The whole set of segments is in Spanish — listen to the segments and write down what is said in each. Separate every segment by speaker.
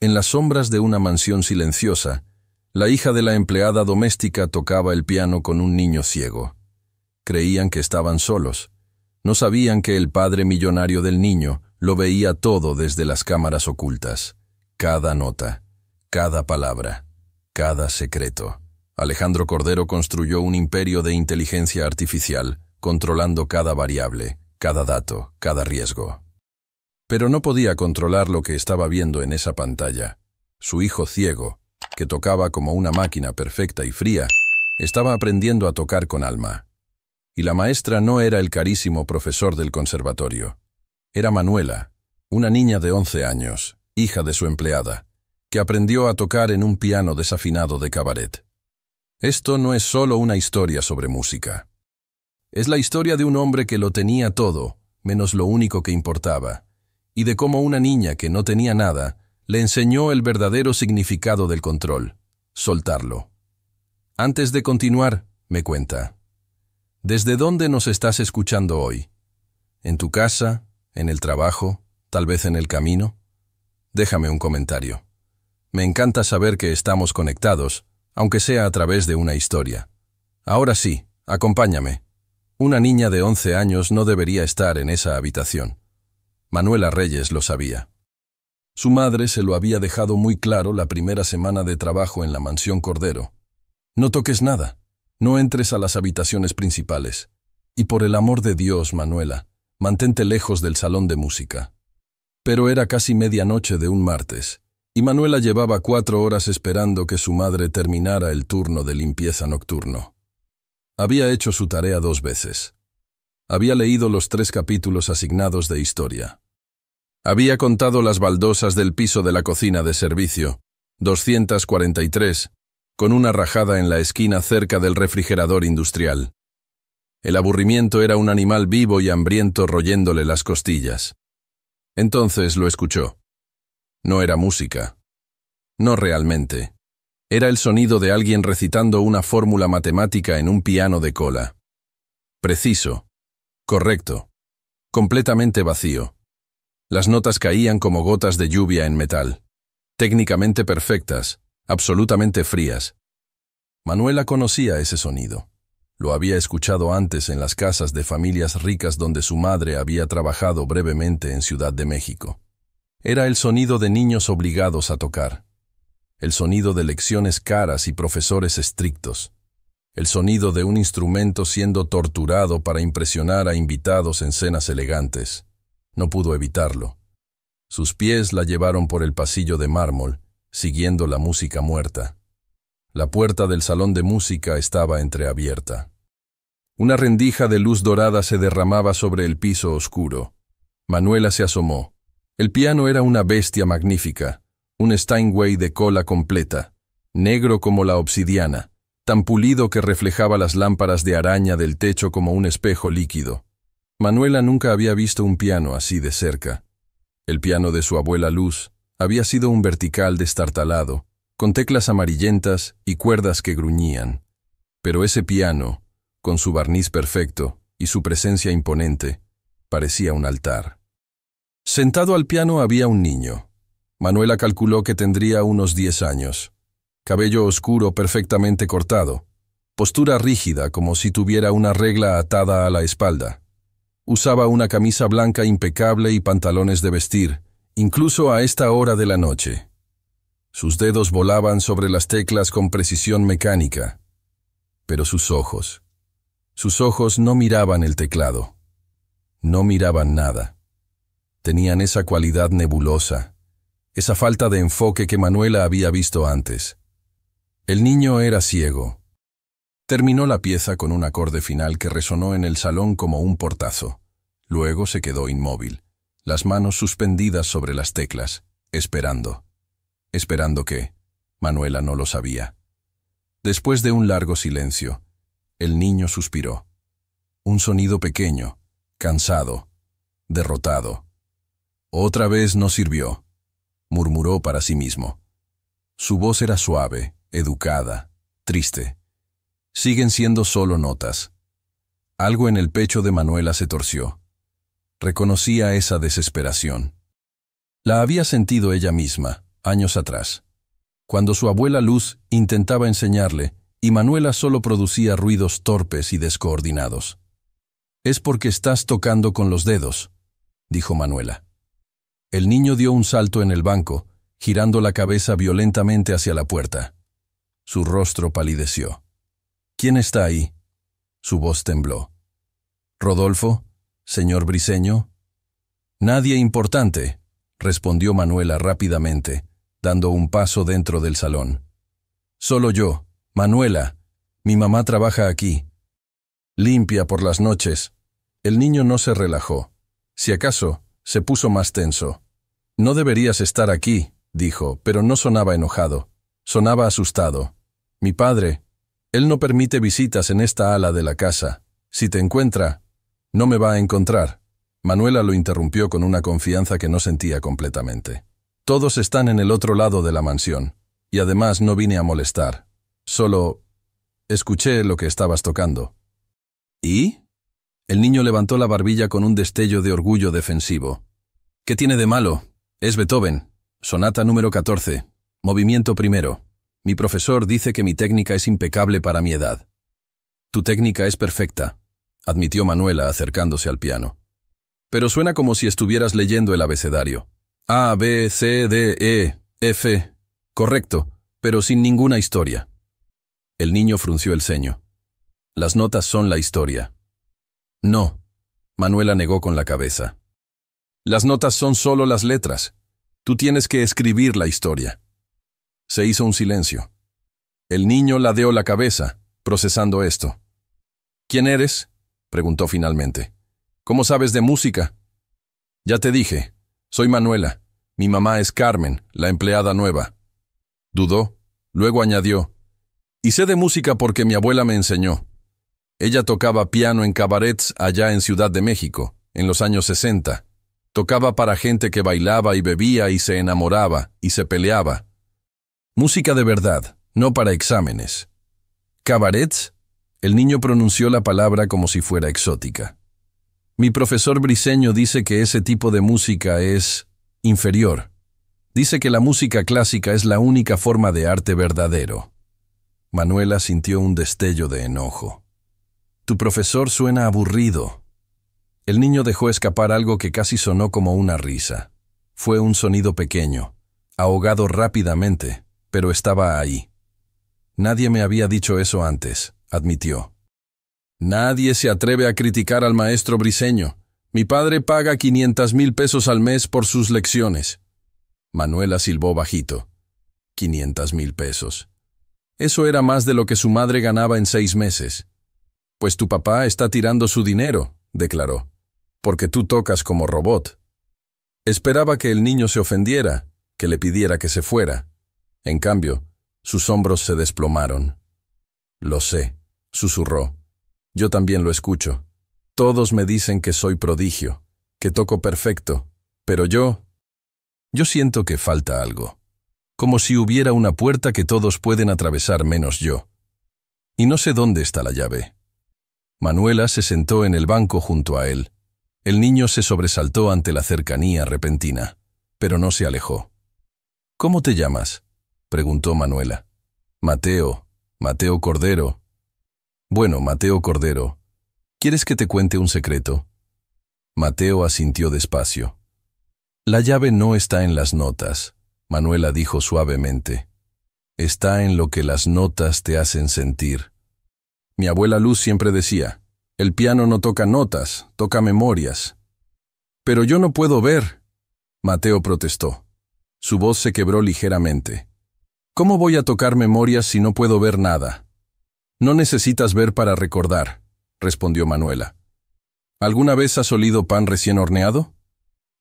Speaker 1: En las sombras de una mansión silenciosa, la hija de la empleada doméstica tocaba el piano con un niño ciego. Creían que estaban solos. No sabían que el padre millonario del niño lo veía todo desde las cámaras ocultas. Cada nota, cada palabra, cada secreto. Alejandro Cordero construyó un imperio de inteligencia artificial, controlando cada variable, cada dato, cada riesgo. Pero no podía controlar lo que estaba viendo en esa pantalla. Su hijo ciego, que tocaba como una máquina perfecta y fría, estaba aprendiendo a tocar con alma. Y la maestra no era el carísimo profesor del conservatorio. Era Manuela, una niña de 11 años, hija de su empleada, que aprendió a tocar en un piano desafinado de cabaret. Esto no es solo una historia sobre música. Es la historia de un hombre que lo tenía todo, menos lo único que importaba, y de cómo una niña que no tenía nada le enseñó el verdadero significado del control, soltarlo. Antes de continuar, me cuenta, ¿desde dónde nos estás escuchando hoy? ¿En tu casa? ¿En el trabajo? ¿Tal vez en el camino? Déjame un comentario. Me encanta saber que estamos conectados, aunque sea a través de una historia. Ahora sí, acompáñame. Una niña de 11 años no debería estar en esa habitación. Manuela Reyes lo sabía. Su madre se lo había dejado muy claro la primera semana de trabajo en la mansión Cordero. No toques nada, no entres a las habitaciones principales. Y por el amor de Dios, Manuela, mantente lejos del salón de música. Pero era casi medianoche de un martes, y Manuela llevaba 4 horas esperando que su madre terminara el turno de limpieza nocturno. Había hecho su tarea 2 veces. Había leído los 3 capítulos asignados de historia. Había contado las baldosas del piso de la cocina de servicio, 243, con una rajada en la esquina cerca del refrigerador industrial. El aburrimiento era un animal vivo y hambriento royéndole las costillas. Entonces lo escuchó. No era música. No realmente. Era el sonido de alguien recitando una fórmula matemática en un piano de cola. Preciso. Correcto. Completamente vacío. Las notas caían como gotas de lluvia en metal. Técnicamente perfectas, absolutamente frías. Manuela conocía ese sonido. Lo había escuchado antes en las casas de familias ricas donde su madre había trabajado brevemente en Ciudad de México. Era el sonido de niños obligados a tocar. El sonido de lecciones caras y profesores estrictos. El sonido de un instrumento siendo torturado para impresionar a invitados en cenas elegantes. No pudo evitarlo. Sus pies la llevaron por el pasillo de mármol, siguiendo la música muerta. La puerta del salón de música estaba entreabierta. Una rendija de luz dorada se derramaba sobre el piso oscuro. Manuela se asomó. El piano era una bestia magnífica, un Steinway de cola completa, negro como la obsidiana, tan pulido que reflejaba las lámparas de araña del techo como un espejo líquido. Manuela nunca había visto un piano así de cerca. El piano de su abuela Luz había sido un vertical destartalado, con teclas amarillentas y cuerdas que gruñían. Pero ese piano, con su barniz perfecto y su presencia imponente, parecía un altar. Sentado al piano había un niño. Manuela calculó que tendría unos 10 años. Cabello oscuro perfectamente cortado, postura rígida como si tuviera una regla atada a la espalda. Usaba una camisa blanca impecable y pantalones de vestir, incluso a esta hora de la noche. Sus dedos volaban sobre las teclas con precisión mecánica. Pero sus ojos no miraban el teclado. No miraban nada. Tenían esa cualidad nebulosa, esa falta de enfoque que Manuela había visto antes. El niño era ciego. Terminó la pieza con un acorde final que resonó en el salón como un portazo. Luego se quedó inmóvil, las manos suspendidas sobre las teclas, esperando. ¿Esperando qué? Manuela no lo sabía. Después de un largo silencio, el niño suspiró. Un sonido pequeño, cansado, derrotado. Otra vez no sirvió, murmuró para sí mismo. Su voz era suave, educada, triste. Siguen siendo solo notas. Algo en el pecho de Manuela se torció. Reconocía esa desesperación. La había sentido ella misma, años atrás, cuando su abuela Luz intentaba enseñarle y Manuela solo producía ruidos torpes y descoordinados. «Es porque estás tocando con los dedos», dijo Manuela. El niño dio un salto en el banco, girando la cabeza violentamente hacia la puerta. Su rostro palideció. «¿Quién está ahí?». Su voz tembló. «¿Rodolfo? ¿Señor Briceño?». «Nadie importante», respondió Manuela rápidamente, dando un paso dentro del salón. «Solo yo, Manuela. Mi mamá trabaja aquí. Limpia por las noches». El niño no se relajó. Si acaso, se puso más tenso. «No deberías estar aquí», dijo, pero no sonaba enojado. Sonaba asustado. «Mi padre, él no permite visitas en esta ala de la casa. Si te encuentra, no me va a encontrar». Manuela lo interrumpió con una confianza que no sentía completamente. «Todos están en el otro lado de la mansión, y además no vine a molestar. Solo escuché lo que estabas tocando». «¿Y?». El niño levantó la barbilla con un destello de orgullo defensivo. «¿Qué tiene de malo? Es Beethoven. Sonata número 14. Movimiento primero. Mi profesor dice que mi técnica es impecable para mi edad». «Tu técnica es perfecta», admitió Manuela acercándose al piano. «Pero suena como si estuvieras leyendo el abecedario. A, B, C, D, E, F. Correcto, pero sin ninguna historia». El niño frunció el ceño. «Las notas son la historia». «No», Manuela negó con la cabeza. «Las notas son solo las letras. Tú tienes que escribir la historia». Se hizo un silencio. El niño ladeó la cabeza, procesando esto. «¿Quién eres?», preguntó finalmente. «¿Cómo sabes de música?». «Ya te dije, soy Manuela. Mi mamá es Carmen, la empleada nueva». Dudó, luego añadió, «Y sé de música porque mi abuela me enseñó. Ella tocaba piano en cabarets allá en Ciudad de México, en los años 60. Tocaba para gente que bailaba y bebía y se enamoraba y se peleaba. Música de verdad, no para exámenes». «¿Cabarets?». El niño pronunció la palabra como si fuera exótica. «Mi profesor Briceño dice que ese tipo de música es inferior. Dice que la música clásica es la única forma de arte verdadero». Manuela sintió un destello de enojo. «Tu profesor suena aburrido». El niño dejó escapar algo que casi sonó como una risa. Fue un sonido pequeño, ahogado rápidamente, pero estaba ahí. «Nadie me había dicho eso antes», admitió. «Nadie se atreve a criticar al maestro Briceño. Mi padre paga 500,000 pesos al mes por sus lecciones». Manuela silbó bajito. 500,000 pesos. Eso era más de lo que su madre ganaba en 6 meses. «Pues tu papá está tirando su dinero», declaró, «porque tú tocas como robot». Esperaba que el niño se ofendiera, que le pidiera que se fuera. En cambio, sus hombros se desplomaron. «Lo sé», susurró. «Yo también lo escucho. Todos me dicen que soy prodigio, que toco perfecto, pero yo siento que falta algo. Como si hubiera una puerta que todos pueden atravesar menos yo. Y no sé dónde está la llave». Manuela se sentó en el banco junto a él. El niño se sobresaltó ante la cercanía repentina, pero no se alejó. «¿Cómo te llamas?», preguntó Manuela. «Mateo Cordero». «Bueno, Mateo Cordero, ¿quieres que te cuente un secreto?». Mateo asintió despacio. «La llave no está en las notas», Manuela dijo suavemente. «Está en lo que las notas te hacen sentir. Mi abuela Luz siempre decía, el piano no toca notas, toca memorias». «Pero yo no puedo ver», Mateo protestó. Su voz se quebró ligeramente. «¿Cómo voy a tocar memorias si no puedo ver nada?». «No necesitas ver para recordar», respondió Manuela. «¿Alguna vez has olido pan recién horneado?».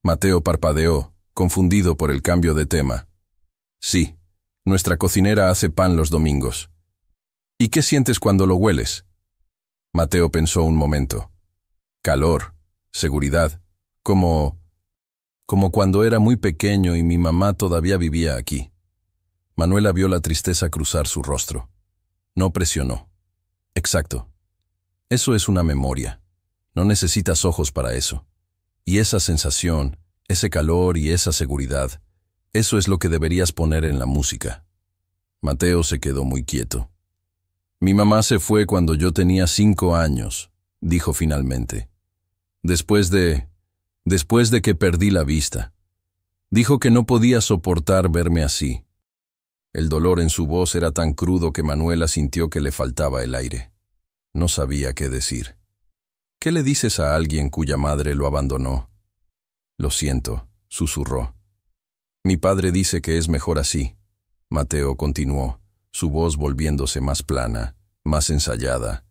Speaker 1: Mateo parpadeó, confundido por el cambio de tema. «Sí, nuestra cocinera hace pan los domingos». «¿Y qué sientes cuando lo hueles?». Mateo pensó un momento. «Calor, seguridad, como cuando era muy pequeño y mi mamá todavía vivía aquí». Manuela vio la tristeza cruzar su rostro. No presionó. «Exacto. Eso es una memoria. No necesitas ojos para eso. Y esa sensación, ese calor y esa seguridad, Eso es lo que deberías poner en la música. Mateo se quedó muy quieto. Mi mamá se fue cuando yo tenía 5 años, dijo finalmente. Después de que perdí la vista. Dijo que no podía soportar verme así. El dolor en su voz era tan crudo que Manuela sintió que le faltaba el aire. No sabía qué decir. ¿Qué le dices a alguien cuya madre lo abandonó? Lo siento, susurró. Mi padre dice que es mejor así. Mateo continuó, su voz volviéndose más plana, más ensayada.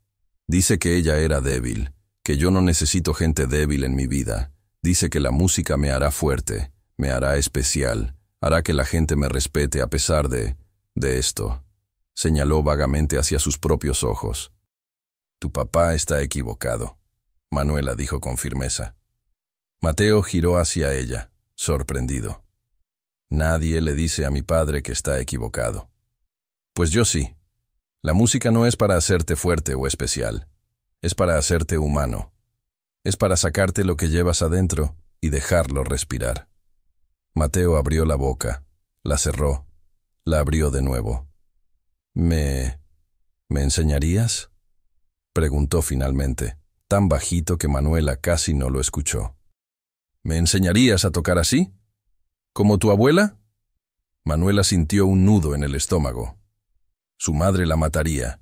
Speaker 1: Dice que ella era débil, que yo no necesito gente débil en mi vida. Dice que la música me hará fuerte, me hará especial, hará que la gente me respete a pesar de esto. Señaló vagamente hacia sus propios ojos. Tu papá está equivocado, Manuela dijo con firmeza. Mateo giró hacia ella, sorprendido. Nadie le dice a mi padre que está equivocado. Pues yo sí. La música no es para hacerte fuerte o especial. Es para hacerte humano. Es para sacarte lo que llevas adentro y dejarlo respirar. Mateo abrió la boca, la cerró, la abrió de nuevo. ¿Me enseñarías?, preguntó finalmente, tan bajito que Manuela casi no lo escuchó. ¿Me enseñarías a tocar así? ¿Como tu abuela? Manuela sintió un nudo en el estómago. Su madre la mataría.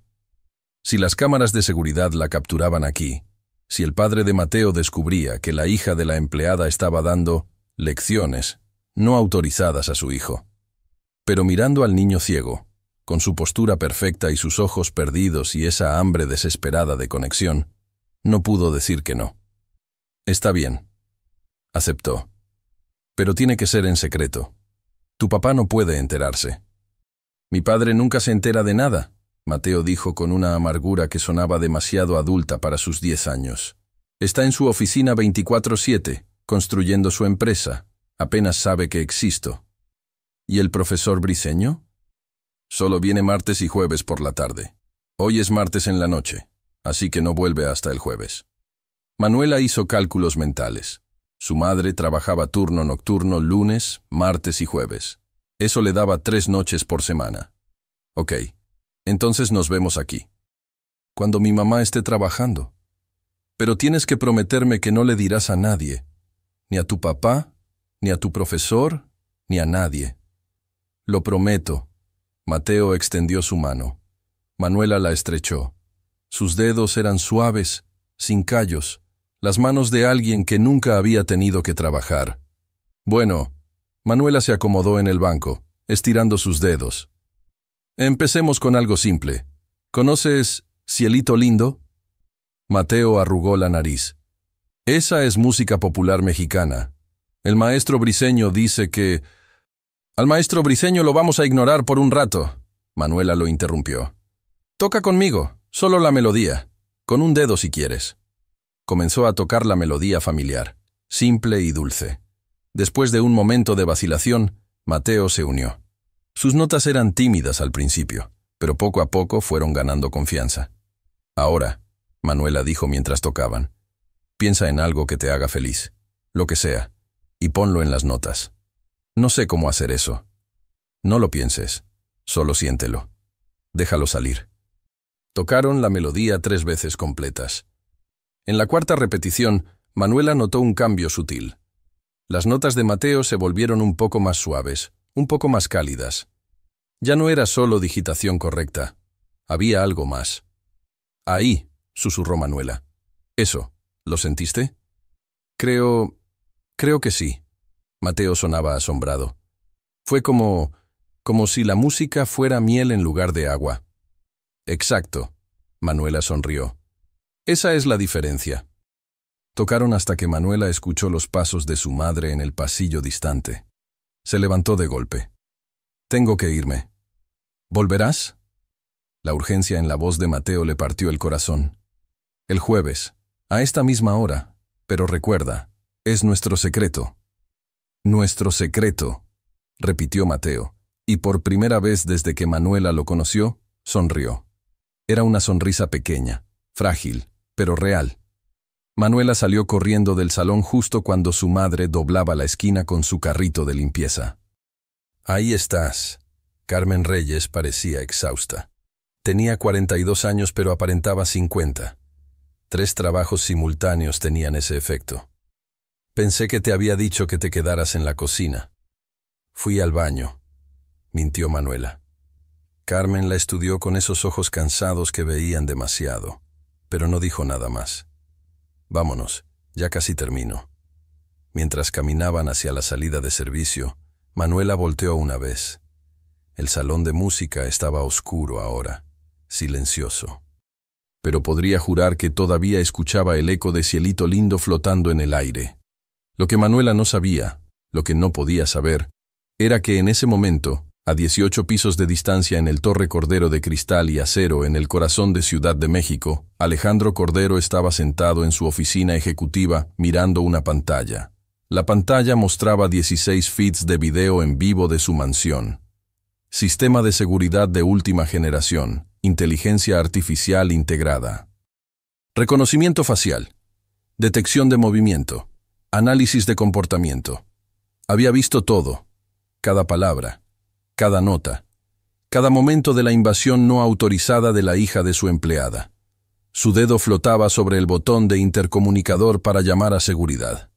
Speaker 1: Si las cámaras de seguridad la capturaban aquí, si el padre de Mateo descubría que la hija de la empleada estaba dando lecciones no autorizadas a su hijo. Pero mirando al niño ciego, con su postura perfecta y sus ojos perdidos y esa hambre desesperada de conexión, no pudo decir que no. Está bien, aceptó. Pero tiene que ser en secreto. Tu papá no puede enterarse. Mi padre nunca se entera de nada, Mateo dijo con una amargura que sonaba demasiado adulta para sus 10 años. Está en su oficina 24/7, construyendo su empresa. Apenas sabe que existo. ¿Y el profesor Briceño? Solo viene martes y jueves por la tarde. Hoy es martes en la noche, así que no vuelve hasta el jueves. Manuela hizo cálculos mentales. Su madre trabajaba turno nocturno lunes, martes y jueves. Eso le daba 3 noches por semana. Ok, entonces nos vemos aquí. Cuando mi mamá esté trabajando. Pero tienes que prometerme que no le dirás a nadie, ni a tu papá, ni a tu profesor, ni a nadie. Lo prometo. Mateo extendió su mano. Manuela la estrechó. Sus dedos eran suaves, sin callos, las manos de alguien que nunca había tenido que trabajar. Bueno, Manuela se acomodó en el banco, estirando sus dedos. Empecemos con algo simple. ¿Conoces Cielito Lindo? Mateo arrugó la nariz. Esa es música popular mexicana. El maestro Briceño dice que... Al maestro Briceño lo vamos a ignorar por un rato. Manuela lo interrumpió. Toca conmigo, solo la melodía, con un dedo si quieres. Comenzó a tocar la melodía familiar, simple y dulce. Después de un momento de vacilación, Mateo se unió. Sus notas eran tímidas al principio, pero poco a poco fueron ganando confianza. Ahora, Manuela dijo mientras tocaban, piensa en algo que te haga feliz, lo que sea, y ponlo en las notas. No sé cómo hacer eso. No lo pienses, solo siéntelo. Déjalo salir. Tocaron la melodía 3 veces completas. En la 4ª repetición, Manuela notó un cambio sutil. Las notas de Mateo se volvieron un poco más suaves, un poco más cálidas. Ya no era solo digitación correcta. Había algo más. Ahí, susurró Manuela. Eso, ¿lo sentiste? Creo que sí. Mateo sonaba asombrado. Fue como si la música fuera miel en lugar de agua. Exacto. Manuela sonrió. Esa es la diferencia. Tocaron hasta que Manuela escuchó los pasos de su madre en el pasillo distante. Se levantó de golpe. Tengo que irme. ¿Volverás? La urgencia en la voz de Mateo le partió el corazón. El jueves, a esta misma hora, pero recuerda, es nuestro secreto. Nuestro secreto, repitió Mateo, y por primera vez desde que Manuela lo conoció, sonrió. Era una sonrisa pequeña, frágil, pero real. Manuela salió corriendo del salón justo cuando su madre doblaba la esquina con su carrito de limpieza. Ahí estás. Carmen Reyes parecía exhausta. Tenía 42 años, pero aparentaba 50. 3 trabajos simultáneos tenían ese efecto. Pensé que te había dicho que te quedaras en la cocina. Fui al baño, mintió Manuela. Carmen la estudió con esos ojos cansados que veían demasiado, pero no dijo nada más. Vámonos, ya casi termino. Mientras caminaban hacia la salida de servicio, Manuela volteó una vez. El salón de música estaba oscuro ahora, silencioso. Pero podría jurar que todavía escuchaba el eco de Cielito Lindo flotando en el aire. Lo que Manuela no sabía, lo que no podía saber, era que en ese momento, a 18 pisos de distancia en el Torre Cordero de cristal y acero en el corazón de Ciudad de México, Alejandro Cordero estaba sentado en su oficina ejecutiva mirando una pantalla. La pantalla mostraba 16 feeds de video en vivo de su mansión. Sistema de seguridad de última generación, inteligencia artificial integrada. Reconocimiento facial, detección de movimiento, análisis de comportamiento. Había visto todo, cada palabra, cada nota, cada momento de la invasión no autorizada de la hija de su empleada. Su dedo flotaba sobre el botón de intercomunicador para llamar a seguridad.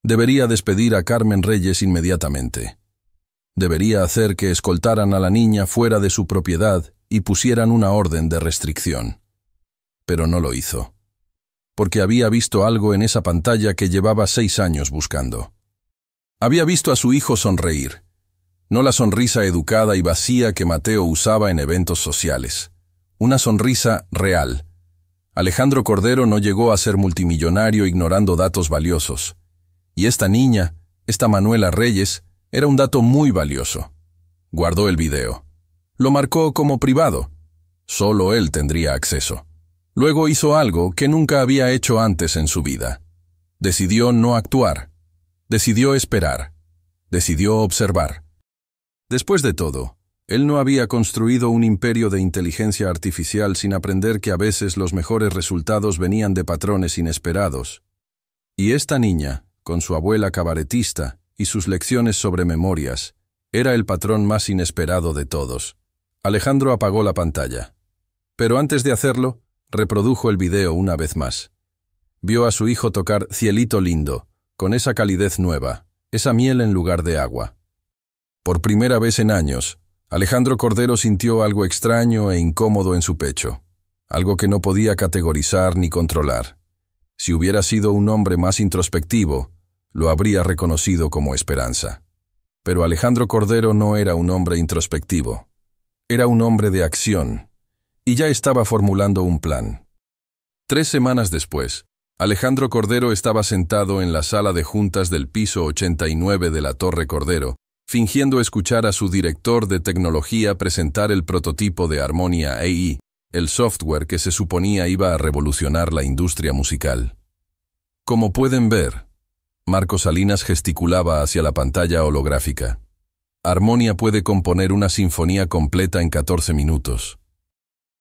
Speaker 1: Debería despedir a Carmen Reyes inmediatamente. Debería hacer que escoltaran a la niña fuera de su propiedad y pusieran una orden de restricción. Pero no lo hizo, porque había visto algo en esa pantalla que llevaba 6 años buscando. Había visto a su hijo sonreír, no la sonrisa educada y vacía que Mateo usaba en eventos sociales. Una sonrisa real. Alejandro Cordero no llegó a ser multimillonario ignorando datos valiosos. Y esta niña, esta Manuela Reyes, era un dato muy valioso. Guardó el video. Lo marcó como privado. Solo él tendría acceso. Luego hizo algo que nunca había hecho antes en su vida. Decidió no actuar. Decidió esperar. Decidió observar. Después de todo, él no había construido un imperio de inteligencia artificial sin aprender que a veces los mejores resultados venían de patrones inesperados. Y esta niña, con su abuela cabaretista y sus lecciones sobre memorias, era el patrón más inesperado de todos. Alejandro apagó la pantalla. Pero antes de hacerlo, reprodujo el video una vez más. Vio a su hijo tocar Cielito Lindo, con esa calidez nueva, esa miel en lugar de agua. Por primera vez en años, Alejandro Cordero sintió algo extraño e incómodo en su pecho, algo que no podía categorizar ni controlar. Si hubiera sido un hombre más introspectivo, lo habría reconocido como esperanza. Pero Alejandro Cordero no era un hombre introspectivo. Era un hombre de acción, y ya estaba formulando un plan. 3 semanas después, Alejandro Cordero estaba sentado en la sala de juntas del piso 89 de la Torre Cordero, fingiendo escuchar a su director de tecnología presentar el prototipo de Harmonia AI, el software que se suponía iba a revolucionar la industria musical. Como pueden ver, Marco Salinas gesticulaba hacia la pantalla holográfica. Harmonia puede componer una sinfonía completa en 14 minutos.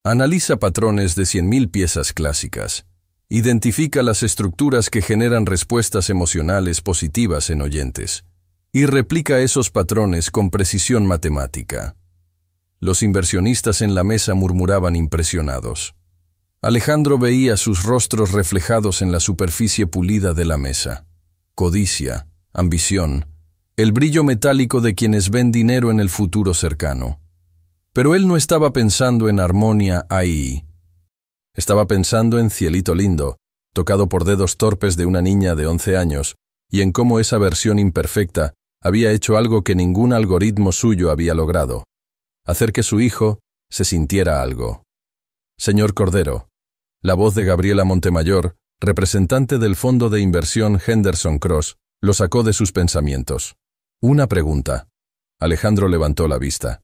Speaker 1: Analiza patrones de 100.000 piezas clásicas. Identifica las estructuras que generan respuestas emocionales positivas en oyentes. Y replica esos patrones con precisión matemática. Los inversionistas en la mesa murmuraban impresionados. Alejandro veía sus rostros reflejados en la superficie pulida de la mesa. Codicia, ambición, el brillo metálico de quienes ven dinero en el futuro cercano. Pero él no estaba pensando en Harmonia AI. Estaba pensando en Cielito Lindo, tocado por dedos torpes de una niña de 11 años, y en cómo esa versión imperfecta había hecho algo que ningún algoritmo suyo había logrado: hacer que su hijo se sintiera algo. Señor Cordero, la voz de Gabriela Montemayor, representante del fondo de inversión Henderson Cross, lo sacó de sus pensamientos. Una pregunta. Alejandro levantó la vista.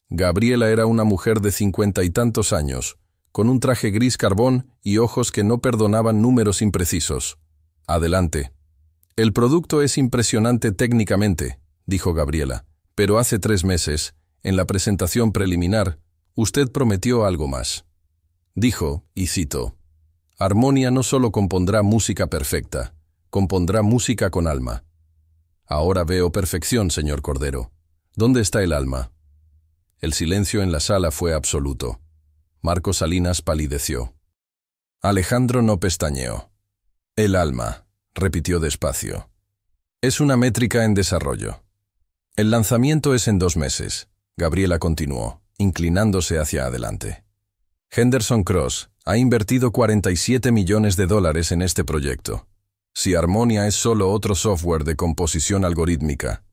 Speaker 1: Gabriela era una mujer de 50 y tantos años, con un traje gris carbón y ojos que no perdonaban números imprecisos. Adelante. El producto es impresionante técnicamente, dijo Gabriela, pero hace 3 meses, en la presentación preliminar, usted prometió algo más. Dijo, y cito, Harmonia no solo compondrá música perfecta, compondrá música con alma. Ahora veo perfección, señor Cordero. ¿Dónde está el alma? El silencio en la sala fue absoluto. Marco Salinas palideció. Alejandro no pestañeó. El alma, repitió despacio. Es una métrica en desarrollo. El lanzamiento es en 2 meses. Gabriela continuó, inclinándose hacia adelante. Henderson Cross ha invertido $47 millones en este proyecto. Si Harmonia es solo otro software de composición algorítmica,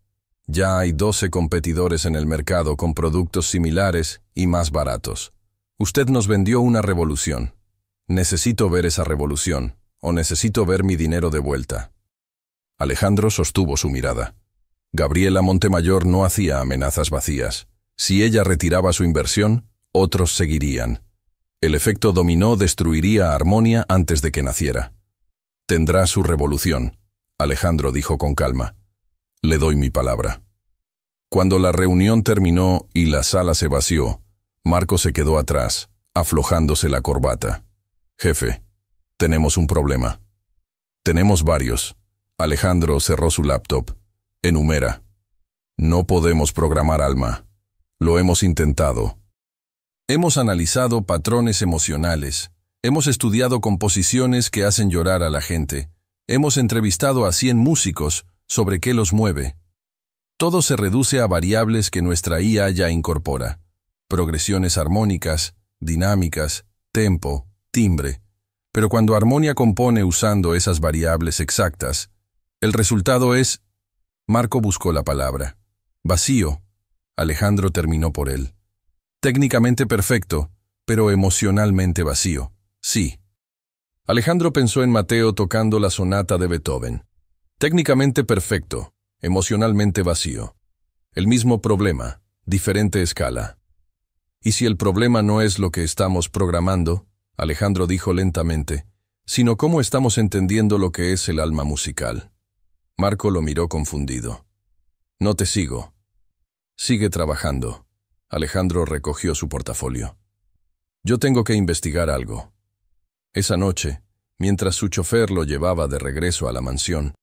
Speaker 1: ya hay 12 competidores en el mercado con productos similares y más baratos. Usted nos vendió una revolución. Necesito ver esa revolución, o necesito ver mi dinero de vuelta. Alejandro sostuvo su mirada. Gabriela Montemayor no hacía amenazas vacías. Si ella retiraba su inversión, otros seguirían. El efecto dominó destruiría a Harmonia antes de que naciera. Tendrá su revolución, Alejandro dijo con calma. Le doy mi palabra. Cuando la reunión terminó y la sala se vació, Marco se quedó atrás, aflojándose la corbata. Jefe, tenemos un problema. Tenemos varios. Alejandro cerró su laptop. Enumera. No podemos programar alma. Lo hemos intentado. Hemos analizado patrones emocionales. Hemos estudiado composiciones que hacen llorar a la gente. Hemos entrevistado a 100 músicos sobre qué los mueve. Todo se reduce a variables que nuestra IA ya incorpora. Progresiones armónicas, dinámicas, tempo, timbre. Pero cuando Harmonia compone usando esas variables exactas, el resultado es... Marco buscó la palabra. Vacío. Alejandro terminó por él. Técnicamente perfecto, pero emocionalmente vacío. Sí. Alejandro pensó en Mateo tocando la sonata de Beethoven. Técnicamente perfecto, emocionalmente vacío. El mismo problema, diferente escala. ¿Y si el problema no es lo que estamos programando? Alejandro dijo lentamente, sino cómo estamos entendiendo lo que es el alma musical. Marco lo miró confundido. No te sigo. Sigue trabajando. Alejandro recogió su portafolio. Yo tengo que investigar algo. Esa noche, mientras su chofer lo llevaba de regreso a la mansión,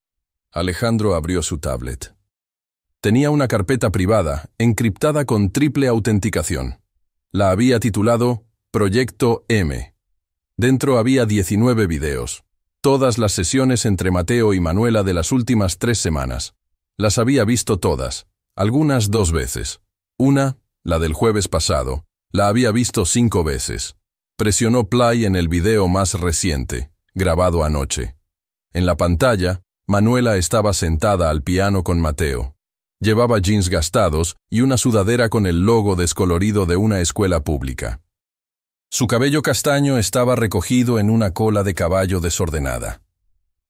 Speaker 1: Alejandro abrió su tablet. Tenía una carpeta privada, encriptada con triple autenticación. La había titulado Proyecto M. Dentro había 19 videos. Todas las sesiones entre Mateo y Manuela de las últimas 3 semanas. Las había visto todas, algunas 2 veces. Una, la del jueves pasado, la había visto 5 veces. Presionó play en el video más reciente, grabado anoche. En la pantalla, Manuela estaba sentada al piano con Mateo. Llevaba jeans gastados y una sudadera con el logo descolorido de una escuela pública. Su cabello castaño estaba recogido en una cola de caballo desordenada.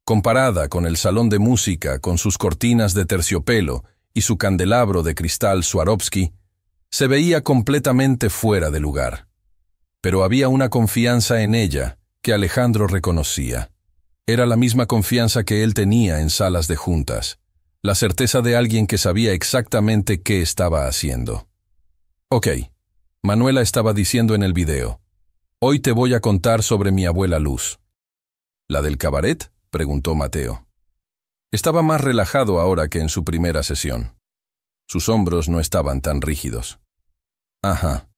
Speaker 1: Comparada con el salón de música con sus cortinas de terciopelo y su candelabro de cristal Swarovski, se veía completamente fuera de lugar. Pero había una confianza en ella que Alejandro reconocía. Era la misma confianza que él tenía en salas de juntas, la certeza de alguien que sabía exactamente qué estaba haciendo. Ok, Manuela estaba diciendo en el video, hoy te voy a contar sobre mi abuela Luz. ¿La del cabaret?, preguntó Mateo. Estaba más relajado ahora que en su primera sesión. Sus hombros no estaban tan rígidos. Ajá.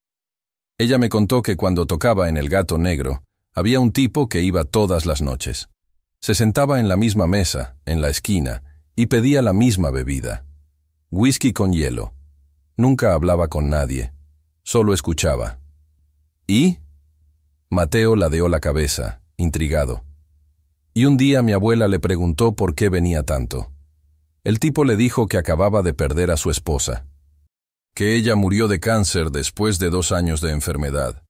Speaker 1: Ella me contó que cuando tocaba en El Gato Negro, había un tipo que iba todas las noches. Se sentaba en la misma mesa, en la esquina, y pedía la misma bebida. Whisky con hielo. Nunca hablaba con nadie. Solo escuchaba. ¿Y? Mateo ladeó la cabeza, intrigado. Y un día mi abuela le preguntó por qué venía tanto. El tipo le dijo que acababa de perder a su esposa. Que ella murió de cáncer después de 2 años de enfermedad.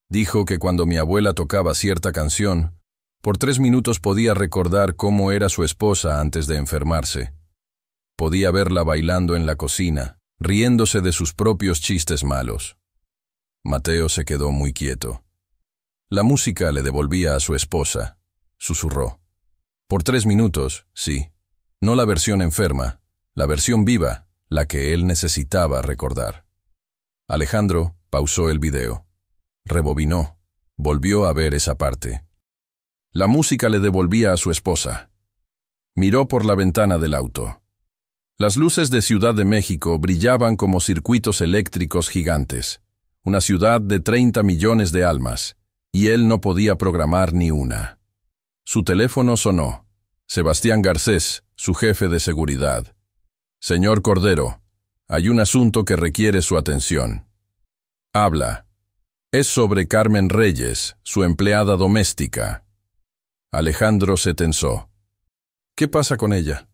Speaker 1: Dijo que cuando mi abuela tocaba cierta canción, por 3 minutos podía recordar cómo era su esposa antes de enfermarse. Podía verla bailando en la cocina, riéndose de sus propios chistes malos. Mateo se quedó muy quieto. La música le devolvía a su esposa, susurró. Por 3 minutos, sí. No la versión enferma, la versión viva, la que él necesitaba recordar. Alejandro pausó el video. Rebobinó. Volvió a ver esa parte. La música le devolvía a su esposa. Miró por la ventana del auto. Las luces de Ciudad de México brillaban como circuitos eléctricos gigantes. Una ciudad de 30 millones de almas, y él no podía programar ni una. Su teléfono sonó. Sebastián Garcés, su jefe de seguridad. Señor Cordero, hay un asunto que requiere su atención. Habla. Es sobre Carmen Reyes, su empleada doméstica. Alejandro se tensó. ¿Qué pasa con ella?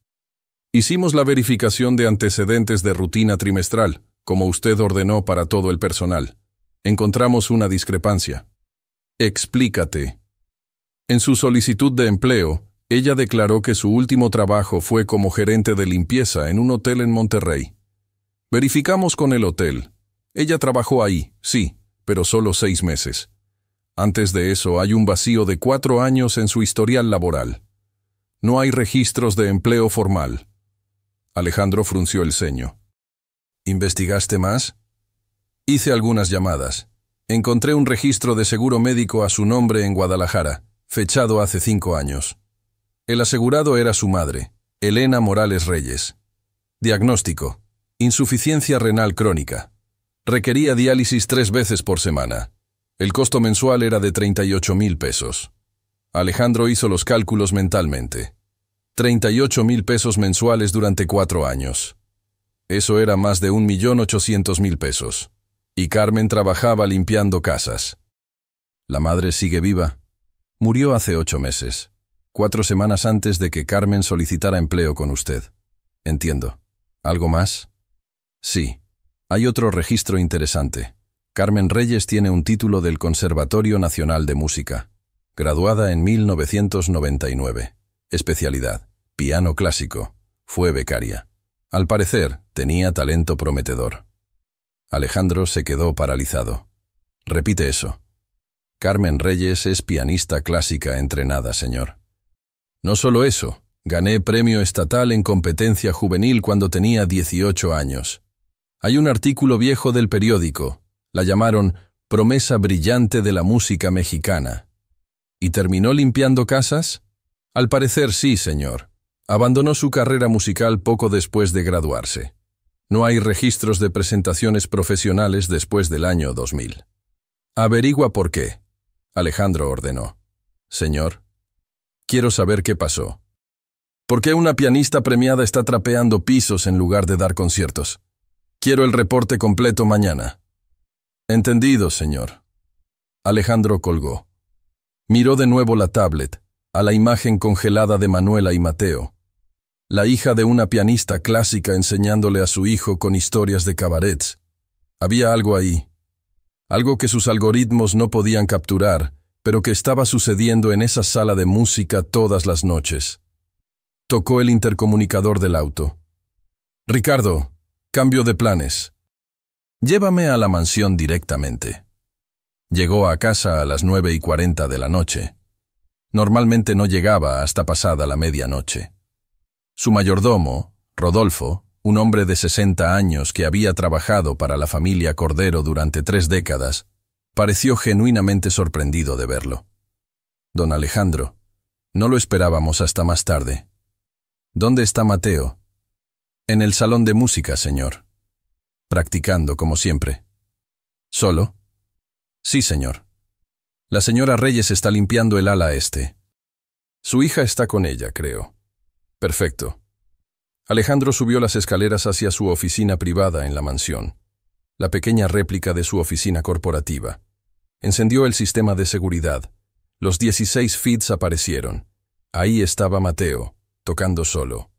Speaker 1: Hicimos la verificación de antecedentes de rutina trimestral, como usted ordenó para todo el personal. Encontramos una discrepancia. Explícate. En su solicitud de empleo, ella declaró que su último trabajo fue como gerente de limpieza en un hotel en Monterrey. Verificamos con el hotel. Ella trabajó ahí, sí, pero solo 6 meses. Antes de eso hay un vacío de 4 años en su historial laboral. No hay registros de empleo formal. Alejandro frunció el ceño. ¿Investigaste más? Hice algunas llamadas. Encontré un registro de seguro médico a su nombre en Guadalajara, fechado hace 5 años. El asegurado era su madre, Elena Morales Reyes. Diagnóstico: insuficiencia renal crónica. Requería diálisis 3 veces por semana. El costo mensual era de 38,000 pesos. Alejandro hizo los cálculos mentalmente. 38,000 pesos mensuales durante 4 años. Eso era más de 1,800,000 pesos. Y Carmen trabajaba limpiando casas. La madre sigue viva. Murió hace 8 meses, 4 semanas antes de que Carmen solicitara empleo con usted. Entiendo. ¿Algo más? Sí. Hay otro registro interesante. Carmen Reyes tiene un título del Conservatorio Nacional de Música. Graduada en 1999. Especialidad: piano clásico. Fue becaria. Al parecer, tenía talento prometedor. Alejandro se quedó paralizado. Repite eso. Carmen Reyes es pianista clásica entrenada, señor. No solo eso, gané premio estatal en competencia juvenil cuando tenía 18 años. Hay un artículo viejo del periódico. La llamaron promesa brillante de la música mexicana. ¿Y terminó limpiando casas? Al parecer sí, señor. Abandonó su carrera musical poco después de graduarse. No hay registros de presentaciones profesionales después del año 2000. Averigua por qué. Alejandro ordenó. Señor, quiero saber qué pasó. ¿Por qué una pianista premiada está trapeando pisos en lugar de dar conciertos? Quiero el reporte completo mañana. Entendido, señor. Alejandro colgó. Miró de nuevo la tablet, a la imagen congelada de Manuela y Mateo. La hija de una pianista clásica enseñándole a su hijo con historias de cabarets. Había algo ahí. Algo que sus algoritmos no podían capturar, pero que estaba sucediendo en esa sala de música todas las noches. Tocó el intercomunicador del auto. Ricardo, cambio de planes. Llévame a la mansión directamente. Llegó a casa a las 9:40 de la noche. Normalmente no llegaba hasta pasada la medianoche. Su mayordomo, Rodolfo, un hombre de 60 años que había trabajado para la familia Cordero durante 3 décadas, pareció genuinamente sorprendido de verlo. Don Alejandro, no lo esperábamos hasta más tarde. ¿Dónde está Mateo? En el salón de música, señor. Practicando, como siempre. ¿Solo? Sí, señor. La señora Reyes está limpiando el ala este. Su hija está con ella, creo. Perfecto. Alejandro subió las escaleras hacia su oficina privada en la mansión, la pequeña réplica de su oficina corporativa. Encendió el sistema de seguridad. Los 16 feeds aparecieron. Ahí estaba Mateo, tocando solo.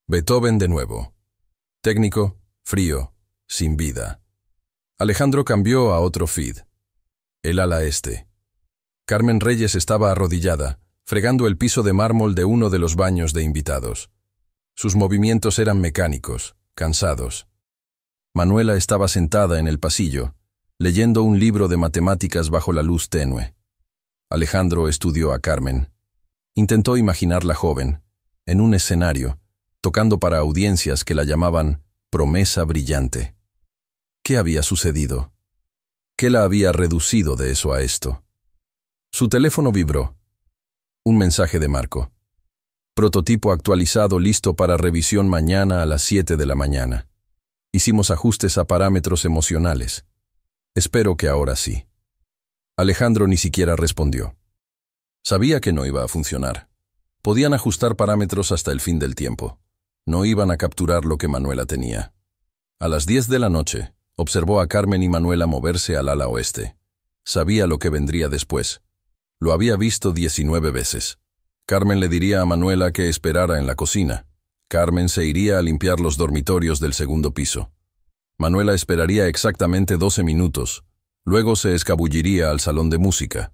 Speaker 1: Beethoven de nuevo. Técnico, frío, sin vida. Alejandro cambió a otro feed. El ala este. Carmen Reyes estaba arrodillada, fregando el piso de mármol de uno de los baños de invitados. Sus movimientos eran mecánicos, cansados. Manuela estaba sentada en el pasillo, leyendo un libro de matemáticas bajo la luz tenue. Alejandro estudió a Carmen. Intentó imaginarla joven, en un escenario, tocando para audiencias que la llamaban promesa brillante. ¿Qué había sucedido? ¿Qué la había reducido de eso a esto? Su teléfono vibró. Un mensaje de Marco. Prototipo actualizado listo para revisión mañana a las 7 de la mañana. Hicimos ajustes a parámetros emocionales. Espero que ahora sí. Alejandro ni siquiera respondió. Sabía que no iba a funcionar. Podían ajustar parámetros hasta el fin del tiempo. No iban a capturar lo que Manuela tenía. A las 10 de la noche, observó a Carmen y Manuela moverse al ala oeste. Sabía lo que vendría después. Lo había visto 19 veces. Carmen le diría a Manuela que esperara en la cocina. Carmen se iría a limpiar los dormitorios del segundo piso. Manuela esperaría exactamente 12 minutos. Luego se escabulliría al salón de música.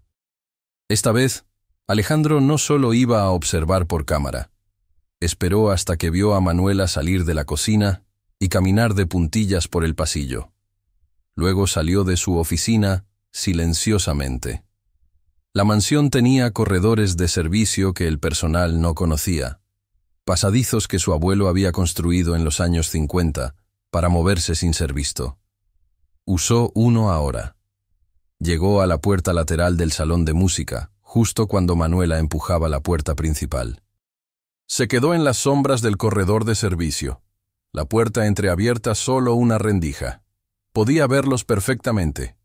Speaker 1: Esta vez, Alejandro no solo iba a observar por cámara. Esperó hasta que vio a Manuela salir de la cocina y caminar de puntillas por el pasillo. Luego salió de su oficina silenciosamente. La mansión tenía corredores de servicio que el personal no conocía, pasadizos que su abuelo había construido en los años 50 para moverse sin ser visto. Usó uno ahora. Llegó a la puerta lateral del salón de música, justo cuando Manuela empujaba la puerta principal. Se quedó en las sombras del corredor de servicio. La puerta entreabierta, solo una rendija. Podía verlos perfectamente.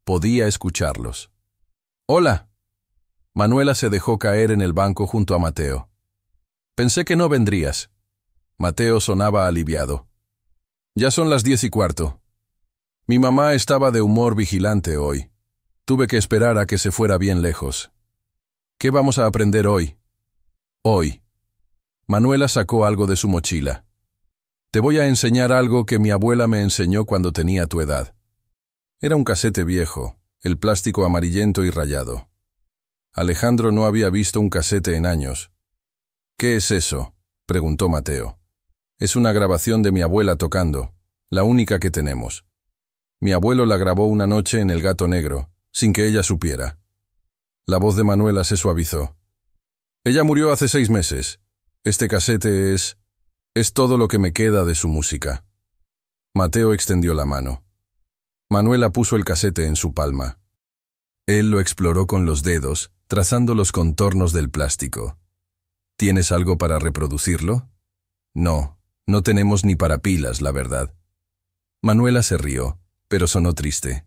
Speaker 1: Podía escucharlos. «Hola». Manuela se dejó caer en el banco junto a Mateo. «Pensé que no vendrías». Mateo sonaba aliviado. «Ya son las 10:15. Mi mamá estaba de humor vigilante hoy. Tuve que esperar a que se fuera bien lejos. ¿Qué vamos a aprender hoy?» «Hoy». Manuela sacó algo de su mochila. «Te voy a enseñar algo que mi abuela me enseñó cuando tenía tu edad». Era un casete viejo, el plástico amarillento y rayado. Alejandro no había visto un casete en años. «¿Qué es eso?», preguntó Mateo. «Es una grabación de mi abuela tocando, la única que tenemos. Mi abuelo la grabó una noche en El Gato Negro, sin que ella supiera». La voz de Manuela se suavizó. «Ella murió hace 6 meses. Este casete es todo lo que me queda de su música». Mateo extendió la mano. Manuela puso el casete en su palma. Él lo exploró con los dedos, trazando los contornos del plástico. «¿Tienes algo para reproducirlo?» «No, no tenemos ni para pilas, la verdad». Manuela se rió, pero sonó triste.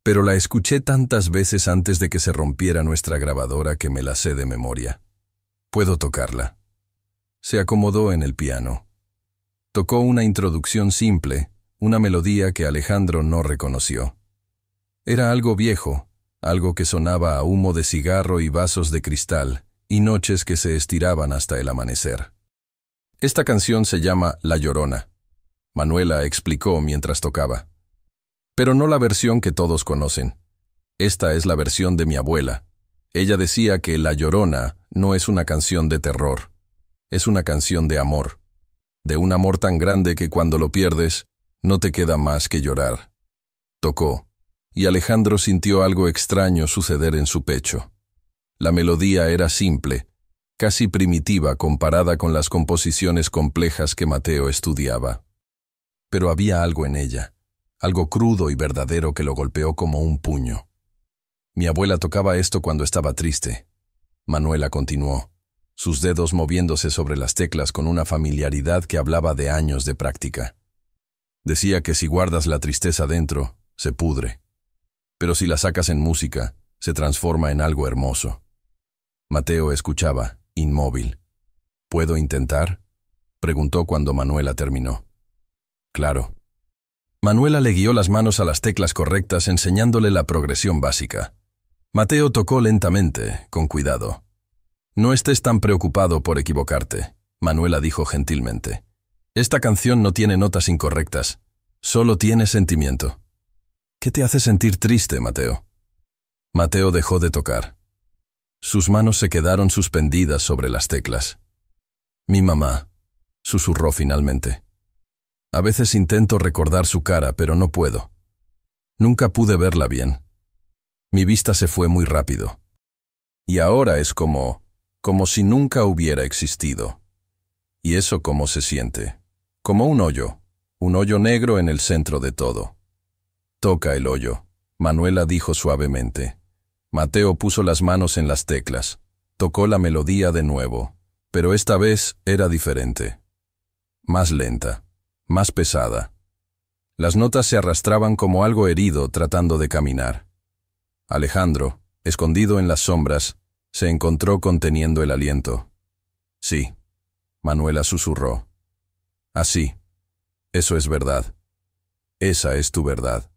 Speaker 1: «Pero la escuché tantas veces antes de que se rompiera nuestra grabadora que me la sé de memoria. Puedo tocarla». Se acomodó en el piano. Tocó una introducción simple, una melodía que Alejandro no reconoció. Era algo viejo, algo que sonaba a humo de cigarro y vasos de cristal, y noches que se estiraban hasta el amanecer. «Esta canción se llama La Llorona», Manuela explicó mientras tocaba. «Pero no la versión que todos conocen. Esta es la versión de mi abuela. Ella decía que La Llorona no es una canción de terror. Es una canción de amor. De un amor tan grande que cuando lo pierdes, no te queda más que llorar». Tocó, y Alejandro sintió algo extraño suceder en su pecho. La melodía era simple, casi primitiva comparada con las composiciones complejas que Mateo estudiaba. Pero había algo en ella, algo crudo y verdadero que lo golpeó como un puño. «Mi abuela tocaba esto cuando estaba triste», Manuela continuó, sus dedos moviéndose sobre las teclas con una familiaridad que hablaba de años de práctica. «Decía que si guardas la tristeza dentro, se pudre. Pero si la sacas en música, se transforma en algo hermoso». Mateo escuchaba, inmóvil. «¿Puedo intentar?», preguntó cuando Manuela terminó. «Claro». Manuela le guió las manos a las teclas correctas enseñándole la progresión básica. Mateo tocó lentamente, con cuidado. «No estés tan preocupado por equivocarte», Manuela dijo gentilmente. «Esta canción no tiene notas incorrectas, solo tiene sentimiento». «¿Qué te hace sentir triste, Mateo?». Mateo dejó de tocar. Sus manos se quedaron suspendidas sobre las teclas. «Mi mamá», susurró finalmente. «A veces intento recordar su cara, pero no puedo. Nunca pude verla bien. Mi vista se fue muy rápido. Y ahora es como si nunca hubiera existido. Y eso cómo se siente. Como un hoyo negro en el centro de todo». «Toca el hoyo», Manuela dijo suavemente. Mateo puso las manos en las teclas. Tocó la melodía de nuevo. Pero esta vez era diferente. Más lenta, más pesada. Las notas se arrastraban como algo herido tratando de caminar. Alejandro, escondido en las sombras, se encontró conteniendo el aliento. Sí, Manuela susurró. Así. Eso es verdad. Esa es tu verdad.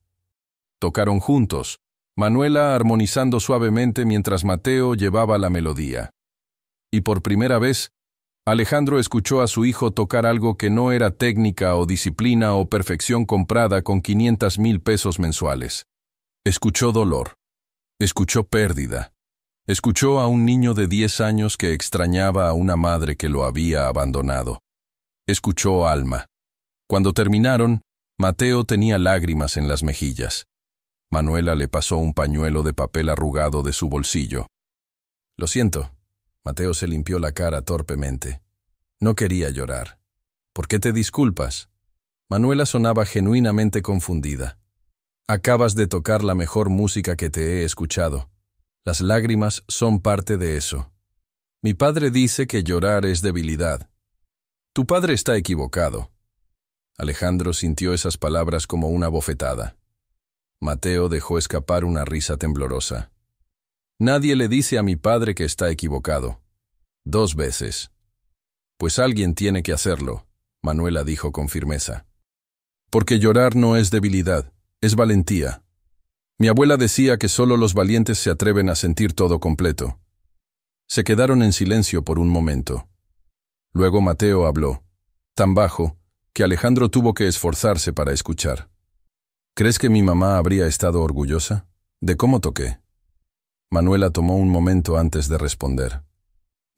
Speaker 1: Tocaron juntos, Manuela armonizando suavemente mientras Mateo llevaba la melodía. Y por primera vez, Alejandro escuchó a su hijo tocar algo que no era técnica o disciplina o perfección comprada con 500,000 pesos mensuales. Escuchó dolor. Escuchó pérdida. Escuchó a un niño de 10 años que extrañaba a una madre que lo había abandonado. Escuchó alma. Cuando terminaron, Mateo tenía lágrimas en las mejillas. Manuela le pasó un pañuelo de papel arrugado de su bolsillo. Lo siento. Mateo se limpió la cara torpemente. No quería llorar. ¿Por qué te disculpas? Manuela sonaba genuinamente confundida. Acabas de tocar la mejor música que te he escuchado. Las lágrimas son parte de eso. Mi padre dice que llorar es debilidad. Tu padre está equivocado. Alejandro sintió esas palabras como una bofetada. Mateo dejó escapar una risa temblorosa. Nadie le dice a mi padre que está equivocado. 2 veces. Pues alguien tiene que hacerlo, Manuela dijo con firmeza. Porque llorar no es debilidad, es valentía. Mi abuela decía que solo los valientes se atreven a sentir todo completo. Se quedaron en silencio por un momento. Luego Mateo habló, tan bajo, que Alejandro tuvo que esforzarse para escuchar. ¿Crees que mi mamá habría estado orgullosa? ¿De cómo toqué? Manuela tomó un momento antes de responder.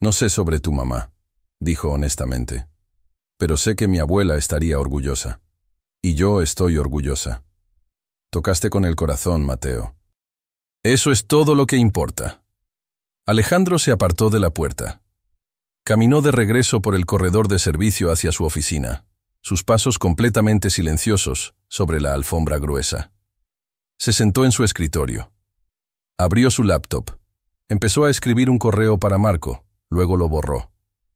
Speaker 1: No sé sobre tu mamá, dijo honestamente. Pero sé que mi abuela estaría orgullosa. Y yo estoy orgullosa. Tocaste con el corazón, Mateo. Eso es todo lo que importa. Alejandro se apartó de la puerta. Caminó de regreso por el corredor de servicio hacia su oficina, sus pasos completamente silenciosos sobre la alfombra gruesa. Se sentó en su escritorio. Abrió su laptop. Empezó a escribir un correo para Marco, luego lo borró.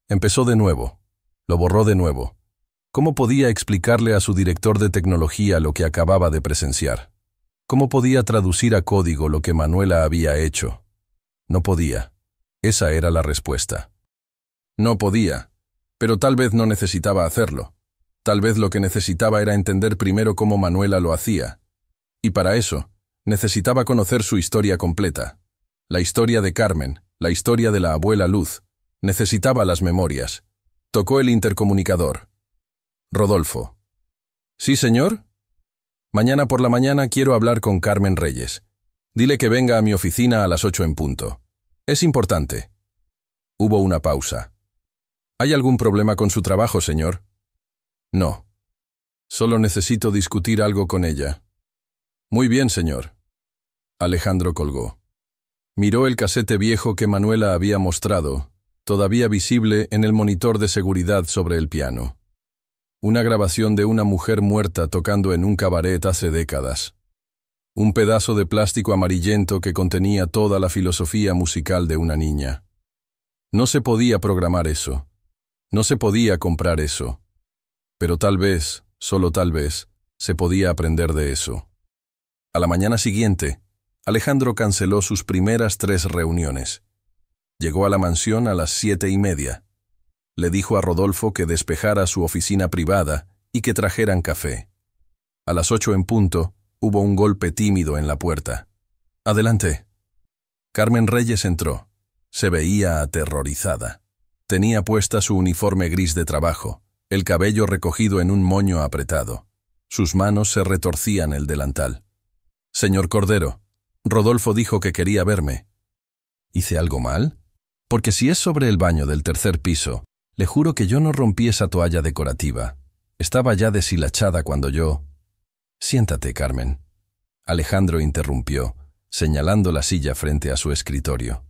Speaker 1: Empezó de nuevo. Lo borró de nuevo. ¿Cómo podía explicarle a su director de tecnología lo que acababa de presenciar? ¿Cómo podía traducir a código lo que Manuela había hecho? No podía. Esa era la respuesta. No podía, pero tal vez no necesitaba hacerlo. Tal vez lo que necesitaba era entender primero cómo Manuela lo hacía. Y para eso, necesitaba conocer su historia completa. La historia de Carmen, la historia de la abuela Luz. Necesitaba las memorias. Tocó el intercomunicador. Rodolfo. ¿Sí, señor? Mañana por la mañana quiero hablar con Carmen Reyes. Dile que venga a mi oficina a las 8 en punto. Es importante. Hubo una pausa. ¿Hay algún problema con su trabajo, señor? No. Solo necesito discutir algo con ella. Muy bien, señor. Alejandro colgó. Miró el casete viejo que Manuela había mostrado, todavía visible en el monitor de seguridad sobre el piano. Una grabación de una mujer muerta tocando en un cabaret hace décadas. Un pedazo de plástico amarillento que contenía toda la filosofía musical de una niña. No se podía programar eso. No se podía comprar eso. Pero tal vez, solo tal vez, se podía aprender de eso. A la mañana siguiente, Alejandro canceló sus primeras 3 reuniones. Llegó a la mansión a las 7:30. Le dijo a Rodolfo que despejara su oficina privada y que trajeran café. A las 8 en punto, hubo un golpe tímido en la puerta. «Adelante». Carmen Reyes entró. Se veía aterrorizada. Tenía puesta su uniforme gris de trabajo, el cabello recogido en un moño apretado. Sus manos se retorcían el delantal. «Señor Cordero, Rodolfo dijo que quería verme». «¿Hice algo mal? Porque si es sobre el baño del 3er piso, le juro que yo no rompí esa toalla decorativa. Estaba ya deshilachada cuando yo...» «Siéntate, Carmen». Alejandro interrumpió, señalando la silla frente a su escritorio.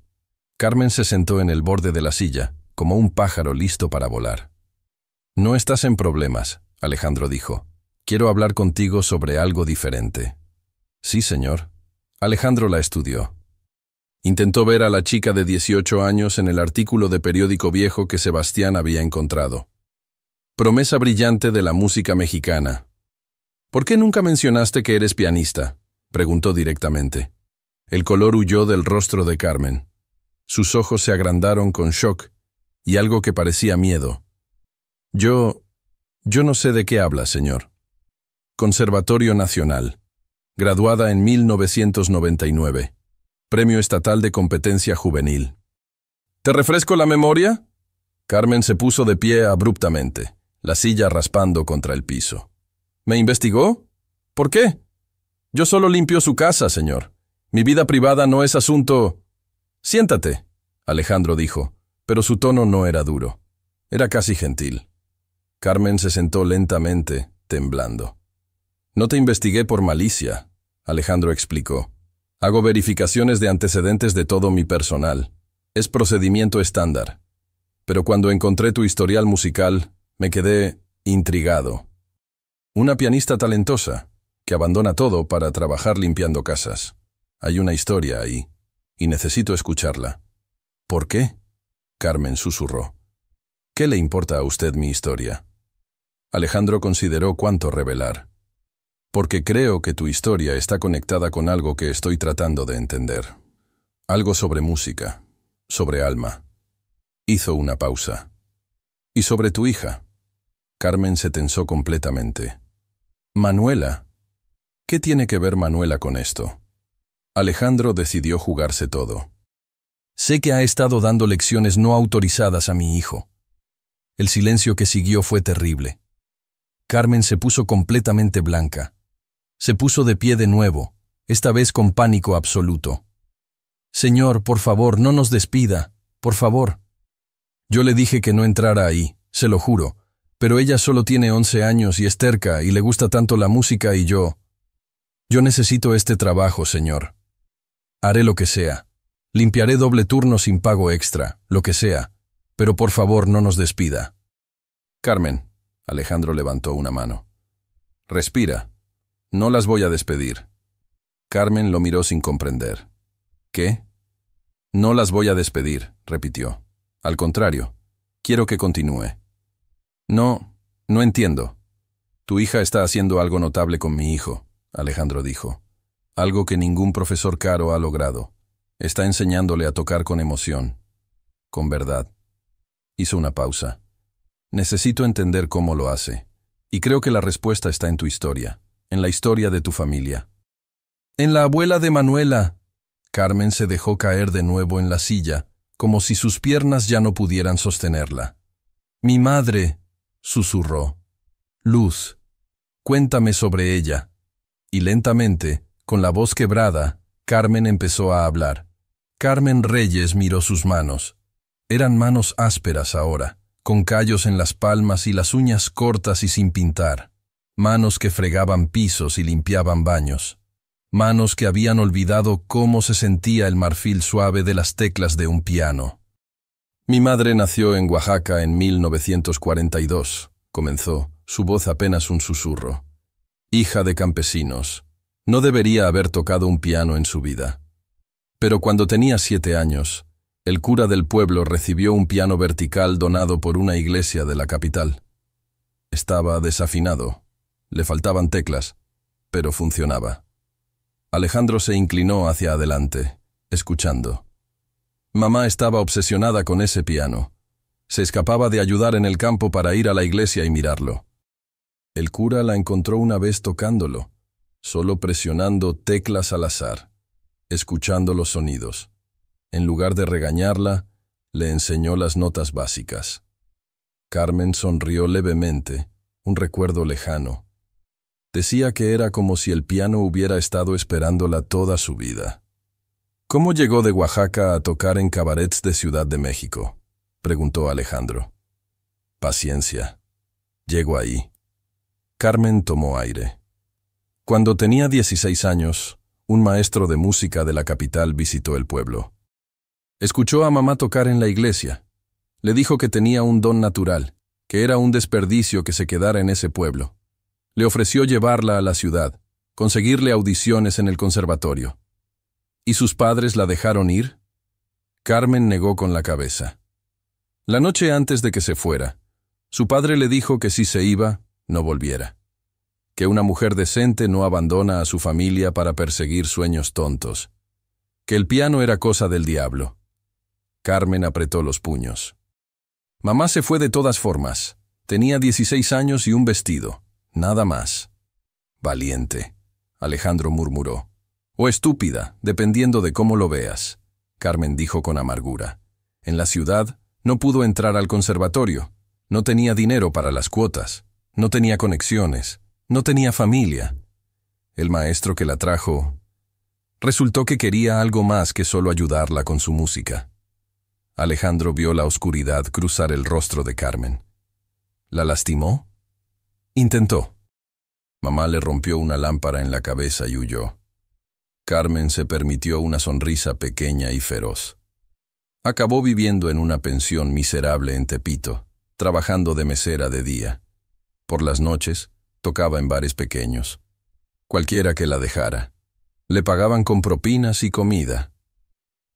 Speaker 1: Carmen se sentó en el borde de la silla, como un pájaro listo para volar. «No estás en problemas», Alejandro dijo. «Quiero hablar contigo sobre algo diferente». «Sí, señor». Alejandro la estudió. Intentó ver a la chica de 18 años en el artículo de periódico viejo que Sebastián había encontrado. Promesa brillante de la música mexicana. ¿Por qué nunca mencionaste que eres pianista?, preguntó directamente. El color huyó del rostro de Carmen. Sus ojos se agrandaron con shock y algo que parecía miedo. Yo no sé de qué habla, señor. Conservatorio Nacional. Graduada en 1999. Premio Estatal de Competencia Juvenil. ¿Te refresco la memoria? Carmen se puso de pie abruptamente, la silla raspando contra el piso. ¿Me investigó? ¿Por qué? Yo solo limpio su casa, señor. Mi vida privada no es asunto... Siéntate, Alejandro dijo, pero su tono no era duro. Era casi gentil. Carmen se sentó lentamente, temblando. No te investigué por malicia, Alejandro explicó. Hago verificaciones de antecedentes de todo mi personal. Es procedimiento estándar. Pero cuando encontré tu historial musical, me quedé intrigado. Una pianista talentosa, que abandona todo para trabajar limpiando casas. Hay una historia ahí, y necesito escucharla. ¿Por qué? Carmen susurró. ¿Qué le importa a usted mi historia? Alejandro consideró cuánto revelar. Porque creo que tu historia está conectada con algo que estoy tratando de entender. Algo sobre música, sobre alma. Hizo una pausa. ¿Y sobre tu hija? Carmen se tensó completamente. Manuela. ¿Qué tiene que ver Manuela con esto? Alejandro decidió jugarse todo. Sé que ha estado dando lecciones no autorizadas a mi hijo. El silencio que siguió fue terrible. Carmen se puso completamente blanca. Se puso de pie de nuevo, esta vez con pánico absoluto. Señor, por favor, no nos despida, por favor. Yo le dije que no entrara ahí, se lo juro, pero ella solo tiene 11 años y es terca y le gusta tanto la música y yo necesito este trabajo, señor. Haré lo que sea. Limpiaré doble turno sin pago extra, lo que sea, pero por favor no nos despida. Carmen, Alejandro levantó una mano. Respira. No las voy a despedir. Carmen lo miró sin comprender. ¿Qué? No las voy a despedir, repitió. Al contrario, quiero que continúe. No entiendo. Tu hija está haciendo algo notable con mi hijo, Alejandro dijo. Algo que ningún profesor caro ha logrado. Está enseñándole a tocar con emoción. Con verdad. Hizo una pausa. Necesito entender cómo lo hace. Y creo que la respuesta está en tu historia. En la historia de tu familia. En la abuela de Manuela. Carmen se dejó caer de nuevo en la silla, como si sus piernas ya no pudieran sostenerla. Mi madre, susurró. Luz, cuéntame sobre ella. Y lentamente, con la voz quebrada, Carmen empezó a hablar. Carmen Reyes miró sus manos. Eran manos ásperas ahora, con callos en las palmas y las uñas cortas y sin pintar. Manos que fregaban pisos y limpiaban baños. Manos que habían olvidado cómo se sentía el marfil suave de las teclas de un piano. Mi madre nació en Oaxaca en 1942, comenzó, su voz apenas un susurro. Hija de campesinos. No debería haber tocado un piano en su vida. Pero cuando tenía 7 años, el cura del pueblo recibió un piano vertical donado por una iglesia de la capital. Estaba desafinado. Le faltaban teclas, pero funcionaba. Alejandro se inclinó hacia adelante, escuchando. Mamá estaba obsesionada con ese piano. Se escapaba de ayudar en el campo para ir a la iglesia y mirarlo. El cura la encontró una vez tocándolo, solo presionando teclas al azar, escuchando los sonidos. En lugar de regañarla, le enseñó las notas básicas. Carmen sonrió levemente, un recuerdo lejano. Decía que era como si el piano hubiera estado esperándola toda su vida. ¿Cómo llegó de Oaxaca a tocar en cabarets de Ciudad de México?, preguntó Alejandro. Paciencia. Llego ahí. Carmen tomó aire. Cuando tenía 16 años, un maestro de música de la capital visitó el pueblo. Escuchó a mamá tocar en la iglesia. Le dijo que tenía un don natural, que era un desperdicio que se quedara en ese pueblo. Le ofreció llevarla a la ciudad, conseguirle audiciones en el conservatorio. ¿Y sus padres la dejaron ir? Carmen negó con la cabeza. La noche antes de que se fuera, su padre le dijo que si se iba, no volviera. Que una mujer decente no abandona a su familia para perseguir sueños tontos. Que el piano era cosa del diablo. Carmen apretó los puños. Mamá se fue de todas formas. Tenía 16 años y un vestido. Nada más. Valiente, Alejandro murmuró. O estúpida, dependiendo de cómo lo veas. Carmen dijo con amargura. En la ciudad no pudo entrar al conservatorio. No tenía dinero para las cuotas. No tenía conexiones. No tenía familia. El maestro que la trajo resultó que quería algo más que solo ayudarla con su música. Alejandro vio la oscuridad cruzar el rostro de Carmen. ¿La lastimó? Intentó. Mamá le rompió una lámpara en la cabeza y huyó. Carmen se permitió una sonrisa pequeña y feroz. Acabó viviendo en una pensión miserable en Tepito, trabajando de mesera de día. Por las noches, tocaba en bares pequeños. Cualquiera que la dejara. Le pagaban con propinas y comida.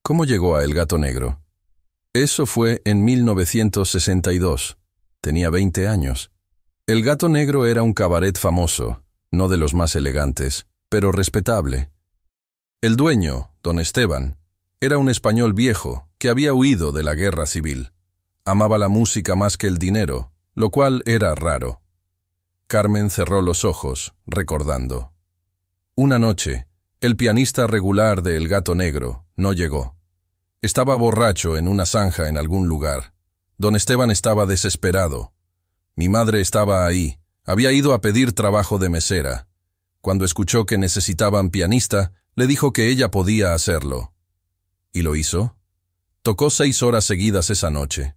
Speaker 1: ¿Cómo llegó a El Gato Negro? Eso fue en 1962. Tenía 20 años. El Gato Negro era un cabaret famoso, no de los más elegantes, pero respetable. El dueño, don Esteban, era un español viejo que había huido de la guerra civil. Amaba la música más que el dinero, lo cual era raro. Carmen cerró los ojos, recordando. Una noche, el pianista regular de El Gato Negro no llegó. Estaba borracho en una zanja en algún lugar. Don Esteban estaba desesperado. Mi madre estaba ahí. Había ido a pedir trabajo de mesera. Cuando escuchó que necesitaban pianista, le dijo que ella podía hacerlo. ¿Y lo hizo? Tocó 6 horas seguidas esa noche.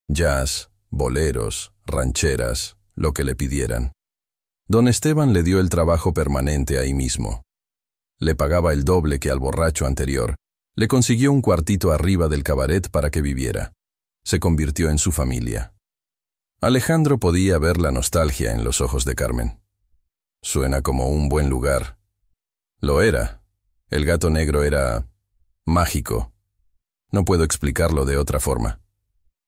Speaker 1: Jazz, boleros, rancheras, lo que le pidieran. Don Esteban le dio el trabajo permanente ahí mismo. Le pagaba el doble que al borracho anterior. Le consiguió un cuartito arriba del cabaret para que viviera. Se convirtió en su familia. Alejandro podía ver la nostalgia en los ojos de Carmen. Suena como un buen lugar. Lo era. El Gato Negro era mágico. No puedo explicarlo de otra forma.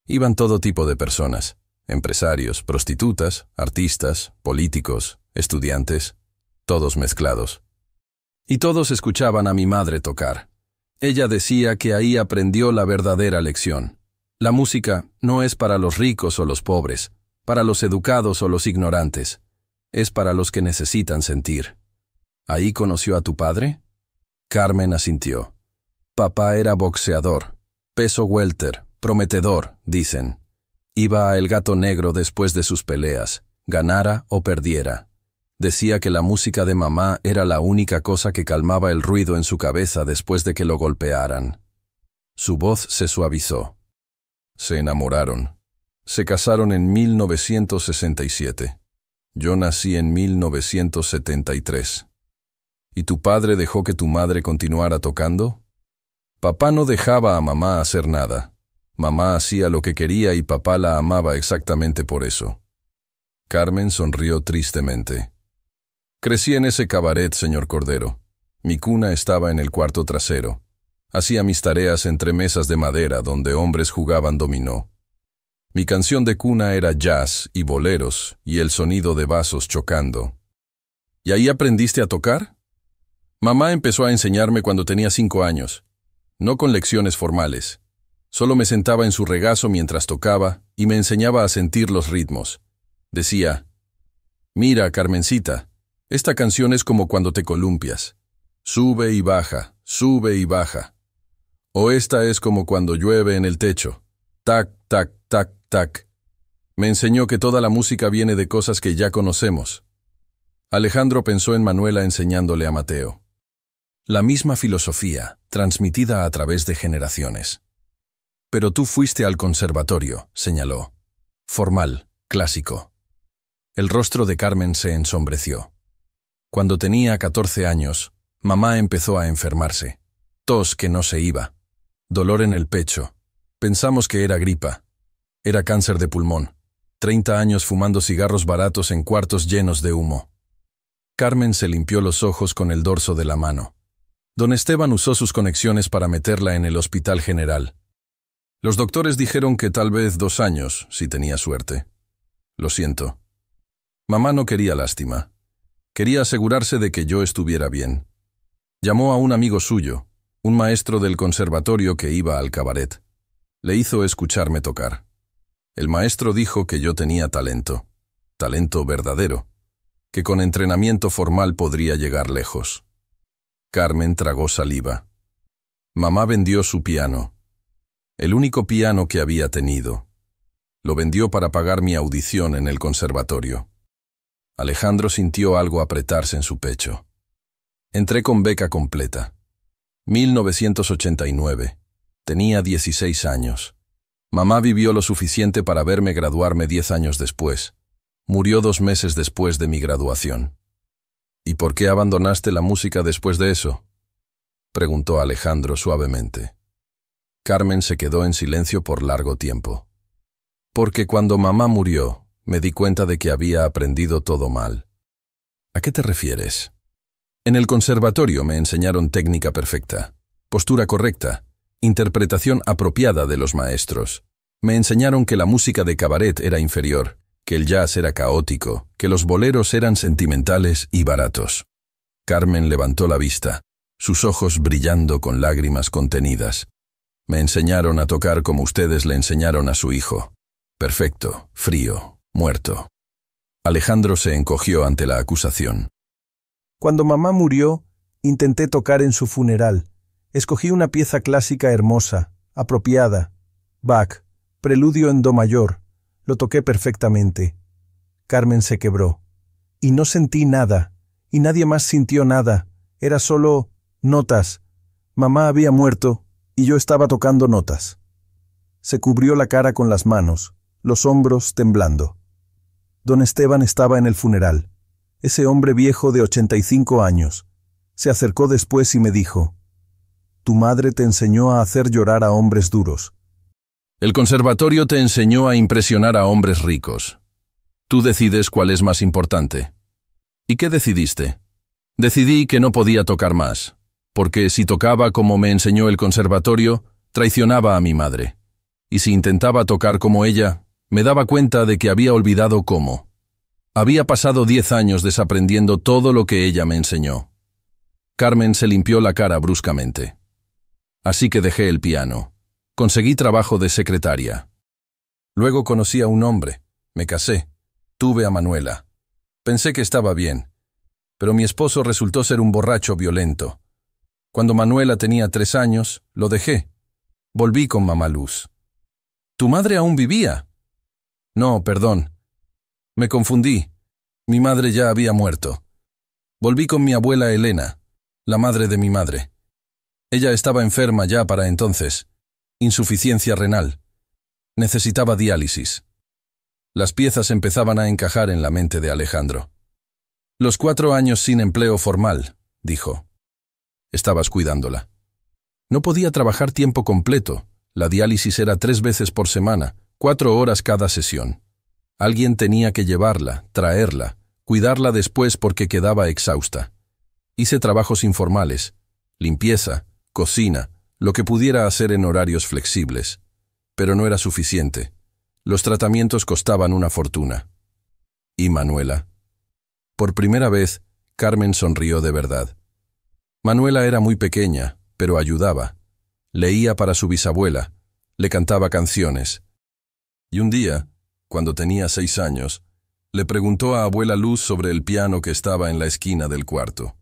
Speaker 1: Iban todo tipo de personas. Empresarios, prostitutas, artistas, políticos, estudiantes, todos mezclados. Y todos escuchaban a mi madre tocar. Ella decía que ahí aprendió la verdadera lección. La música no es para los ricos o los pobres, para los educados o los ignorantes. Es para los que necesitan sentir. ¿Ahí conoció a tu padre? Carmen asintió. Papá era boxeador, peso welter, prometedor, dicen. Iba a El Gato Negro después de sus peleas, ganara o perdiera. Decía que la música de mamá era la única cosa que calmaba el ruido en su cabeza después de que lo golpearan. Su voz se suavizó. Se enamoraron. Se casaron en 1967. Yo nací en 1973. ¿Y tu padre dejó que tu madre continuara tocando? Papá no dejaba a mamá hacer nada. Mamá hacía lo que quería y papá la amaba exactamente por eso. Carmen sonrió tristemente. Crecí en ese cabaret, señor Cordero. Mi cuna estaba en el cuarto trasero. Hacía mis tareas entre mesas de madera donde hombres jugaban dominó. Mi canción de cuna era jazz y boleros y el sonido de vasos chocando. ¿Y ahí aprendiste a tocar? Mamá empezó a enseñarme cuando tenía 5 años. No con lecciones formales. Solo me sentaba en su regazo mientras tocaba y me enseñaba a sentir los ritmos. Decía, mira, Carmencita, esta canción es como cuando te columpias. Sube y baja, sube y baja. O esta es como cuando llueve en el techo. Tac, tac, tac, tac. Me enseñó que toda la música viene de cosas que ya conocemos. Alejandro pensó en Manuela enseñándole a Mateo. La misma filosofía, transmitida a través de generaciones. Pero tú fuiste al conservatorio, señaló. Formal, clásico. El rostro de Carmen se ensombreció. Cuando tenía 14 años, mamá empezó a enfermarse. Tos que no se iba. Dolor en el pecho. Pensamos que era gripa. Era cáncer de pulmón. 30 años fumando cigarros baratos en cuartos llenos de humo. Carmen se limpió los ojos con el dorso de la mano. Don Esteban usó sus conexiones para meterla en el Hospital General. Los doctores dijeron que tal vez 2 años, si tenía suerte. Lo siento. Mamá no quería lástima. Quería asegurarse de que yo estuviera bien. Llamó a un amigo suyo, un maestro del conservatorio que iba al cabaret. Le hizo escucharme tocar. El maestro dijo que yo tenía talento verdadero, que con entrenamiento formal podría llegar lejos. Carmen tragó saliva. Mamá vendió su piano, el único piano que había tenido. Lo vendió para pagar mi audición en el conservatorio. Alejandro sintió algo apretarse en su pecho. Entré con beca completa. 1989. Tenía 16 años. Mamá vivió lo suficiente para verme graduarme 10 años después. Murió 2 meses después de mi graduación. ¿Y por qué abandonaste la música después de eso?, preguntó Alejandro suavemente. Carmen se quedó en silencio por largo tiempo. Porque cuando mamá murió, me di cuenta de que había aprendido todo mal. ¿A qué te refieres? En el conservatorio me enseñaron técnica perfecta, postura correcta, interpretación apropiada de los maestros. Me enseñaron que la música de cabaret era inferior, que el jazz era caótico, que los boleros eran sentimentales y baratos. Carmen levantó la vista, sus ojos brillando con lágrimas contenidas. Me enseñaron a tocar como ustedes le enseñaron a su hijo. Perfecto, frío, muerto. Alejandro se encogió ante la acusación.
Speaker 2: Cuando mamá murió, intenté tocar en su funeral. Escogí una pieza clásica hermosa, apropiada. Bach, preludio en do mayor. Lo toqué perfectamente. Carmen se quebró. Y no sentí nada, y nadie más sintió nada. Era solo notas. Mamá había muerto, y yo estaba tocando notas. Se cubrió la cara con las manos, los hombros temblando. Don Esteban estaba en el funeral. Ese hombre viejo de 85 años. Se acercó después y me dijo: «Tu madre te enseñó a hacer llorar a hombres duros».
Speaker 1: El conservatorio te enseñó a impresionar a hombres ricos. Tú decides cuál es más importante. ¿Y qué decidiste? Decidí que no podía tocar más, porque si tocaba como me enseñó el conservatorio, traicionaba a mi madre. Y si intentaba tocar como ella, me daba cuenta de que había olvidado cómo. Había pasado 10 años desaprendiendo todo lo que ella me enseñó. Carmen se limpió la cara bruscamente. Así que dejé el piano. Conseguí trabajo de secretaria. Luego conocí a un hombre. Me casé. Tuve a Manuela. Pensé que estaba bien. Pero mi esposo resultó ser un borracho violento. Cuando Manuela tenía 3 años, lo dejé. Volví con mamá Luz. ¿Tu madre aún vivía? No, perdón. Me confundí. Mi madre ya había muerto. Volví con mi abuela Elena, la madre de mi madre. Ella estaba enferma ya para entonces. Insuficiencia renal. Necesitaba diálisis. Las piezas empezaban a encajar en la mente de Alejandro. Los 4 años sin empleo formal, dijo. Estabas cuidándola. No podía trabajar tiempo completo. La diálisis era 3 veces por semana, 4 horas cada sesión. Alguien tenía que llevarla, traerla, cuidarla después porque quedaba exhausta. Hice trabajos informales, limpieza, cocina, lo que pudiera hacer en horarios flexibles. Pero no era suficiente. Los tratamientos costaban una fortuna. ¿Y Manuela? Por primera vez, Carmen sonrió de verdad. Manuela era muy pequeña, pero ayudaba. Leía para su bisabuela, le cantaba canciones. Y un día, cuando tenía 6 años, le preguntó a abuela Luz sobre el piano que estaba en la esquina del cuarto.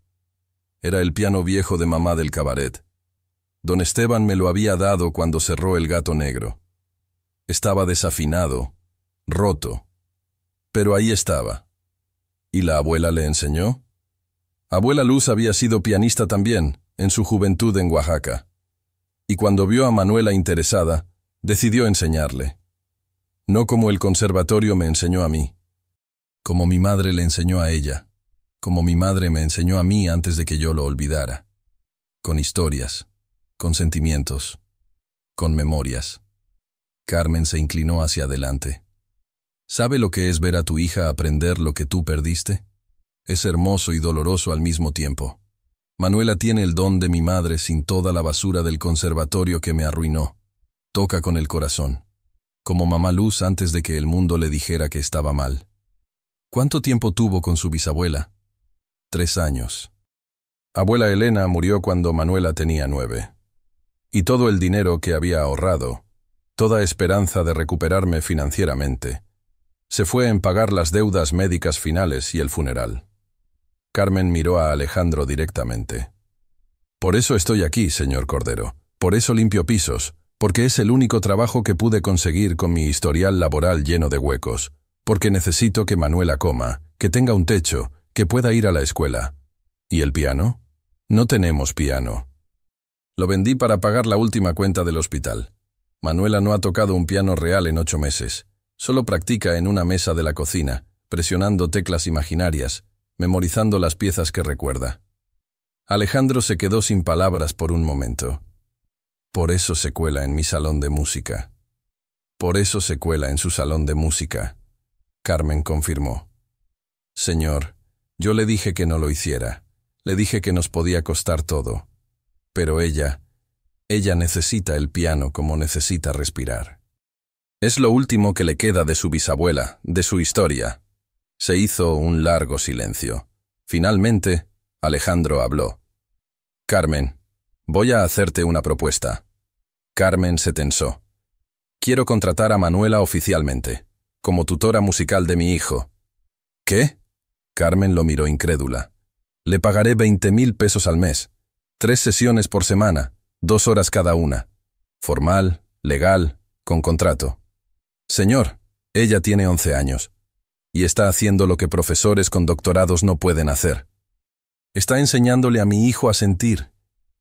Speaker 1: Era el piano viejo de mamá del cabaret. Don Esteban me lo había dado cuando cerró El Gato Negro. Estaba desafinado, roto. Pero ahí estaba. ¿Y la abuela le enseñó? Abuela Luz había sido pianista también, en su juventud en Oaxaca. Y cuando vio a Manuela interesada, decidió enseñarle. No como el conservatorio me enseñó a mí. Como mi madre le enseñó a ella. Como mi madre me enseñó a mí antes de que yo lo olvidara. Con historias. Con sentimientos, con memorias. Carmen se inclinó hacia adelante. ¿Sabe lo que es ver a tu hija aprender lo que tú perdiste? Es hermoso y doloroso al mismo tiempo. Manuela tiene el don de mi madre sin toda la basura del conservatorio que me arruinó. Toca con el corazón. Como mamá Luz antes de que el mundo le dijera que estaba mal. ¿Cuánto tiempo tuvo con su bisabuela? 3 años. Abuela Elena murió cuando Manuela tenía 9. Y todo el dinero que había ahorrado, toda esperanza de recuperarme financieramente, se fue en pagar las deudas médicas finales y el funeral. Carmen miró a Alejandro directamente. Por eso estoy aquí, señor Cordero. Por eso limpio pisos, porque es el único trabajo que pude conseguir con mi historial laboral lleno de huecos, porque necesito que Manuela coma, que tenga un techo, que pueda ir a la escuela. ¿Y el piano? No tenemos piano. Lo vendí para pagar la última cuenta del hospital. Manuela no ha tocado un piano real en 8 meses. Solo practica en una mesa de la cocina, presionando teclas imaginarias, memorizando las piezas que recuerda. Alejandro se quedó sin palabras por un momento. Por eso se cuela en mi salón de música. Por eso se cuela en su salón de música. Carmen confirmó. Señor, yo le dije que no lo hiciera. Le dije que nos podía costar todo. Pero ella necesita el piano como necesita respirar. Es lo último que le queda de su bisabuela, de su historia. Se hizo un largo silencio. Finalmente, Alejandro habló. Carmen, voy a hacerte una propuesta. Carmen se tensó. Quiero contratar a Manuela oficialmente, como tutora musical de mi hijo. ¿Qué? Carmen lo miró incrédula. Le pagaré 20.000 pesos al mes. 3 sesiones por semana, 2 horas cada una. Formal, legal, con contrato. Señor, ella tiene 11 años. Y está haciendo lo que profesores con doctorados no pueden hacer. Está enseñándole a mi hijo a sentir.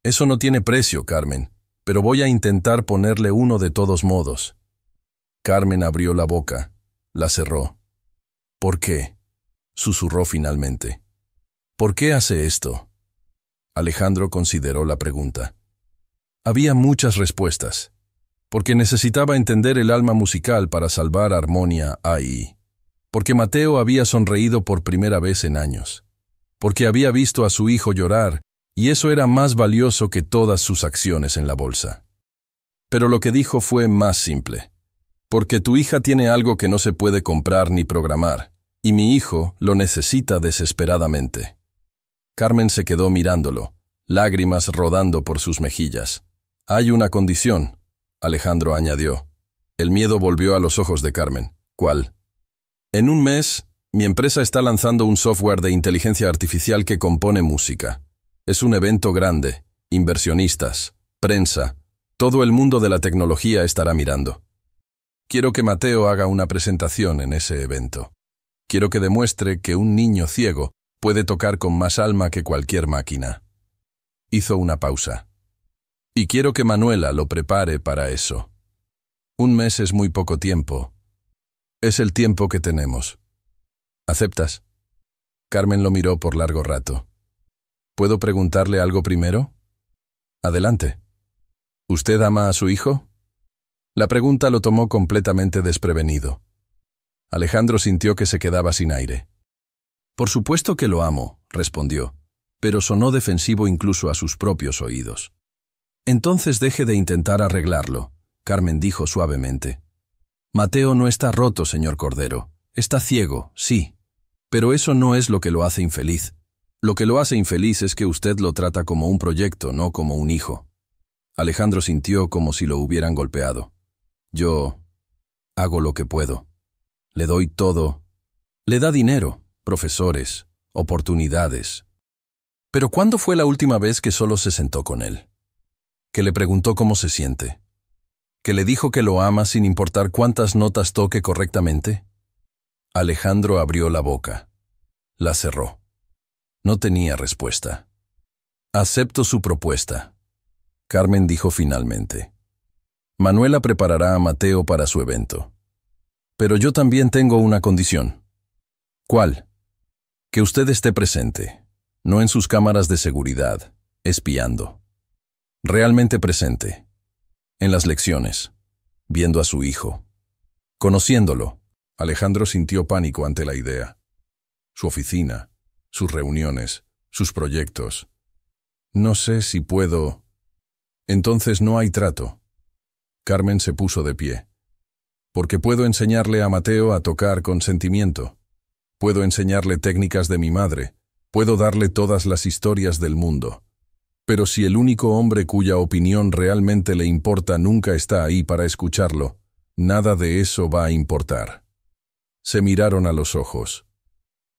Speaker 1: Eso no tiene precio, Carmen, pero voy a intentar ponerle uno de todos modos. Carmen abrió la boca, la cerró. ¿Por qué? Susurró finalmente. ¿Por qué hace esto? Alejandro consideró la pregunta. Había muchas respuestas. Porque necesitaba entender el alma musical para salvar Armonia ahí. Porque Mateo había sonreído por primera vez en años. Porque había visto a su hijo llorar, y eso era más valioso que todas sus acciones en la bolsa. Pero lo que dijo fue más simple. Porque tu hija tiene algo que no se puede comprar ni programar, y mi hijo lo necesita desesperadamente. Carmen se quedó mirándolo, lágrimas rodando por sus mejillas. Hay una condición, Alejandro añadió. El miedo volvió a los ojos de Carmen. ¿Cuál? En un mes, mi empresa está lanzando un software de inteligencia artificial que compone música. Es un evento grande, inversionistas, prensa, todo el mundo de la tecnología estará mirando. Quiero que Mateo haga una presentación en ese evento. Quiero que demuestre que un niño ciego puede tocar con más alma que cualquier máquina. Hizo una pausa. Y quiero que Manuela lo prepare para eso. Un mes es muy poco tiempo. Es el tiempo que tenemos. ¿Aceptas? Carmen lo miró por largo rato. ¿Puedo preguntarle algo primero? Adelante. ¿Usted ama a su hijo? La pregunta lo tomó completamente desprevenido. Alejandro sintió que se quedaba sin aire. Por supuesto que lo amo, respondió, pero sonó defensivo incluso a sus propios oídos. Entonces deje de intentar arreglarlo, Carmen dijo suavemente. Mateo no está roto, señor Cordero. Está ciego, sí. Pero eso no es lo que lo hace infeliz. Lo que lo hace infeliz es que usted lo trata como un proyecto, no como un hijo. Alejandro sintió como si lo hubieran golpeado. Yo hago lo que puedo. Le doy todo. Le da dinero, profesores, oportunidades. Pero ¿cuándo fue la última vez que solo se sentó con él? Que le preguntó cómo se siente. Que le dijo que lo ama sin importar cuántas notas toque correctamente. Alejandro abrió la boca. La cerró. No tenía respuesta. Acepto su propuesta. Carmen dijo finalmente. Manuela preparará a Mateo para su evento. Pero yo también tengo una condición. ¿Cuál? Que usted esté presente, no en sus cámaras de seguridad, espiando. Realmente presente. En las lecciones, viendo a su hijo. Conociéndolo, Alejandro sintió pánico ante la idea. Su oficina, sus reuniones, sus proyectos. No sé si puedo. Entonces no hay trato. Carmen se puso de pie. Porque puedo enseñarle a Mateo a tocar con sentimiento. Puedo enseñarle técnicas de mi madre. Puedo darle todas las historias del mundo. Pero si el único hombre cuya opinión realmente le importa nunca está ahí para escucharlo, nada de eso va a importar. Se miraron a los ojos.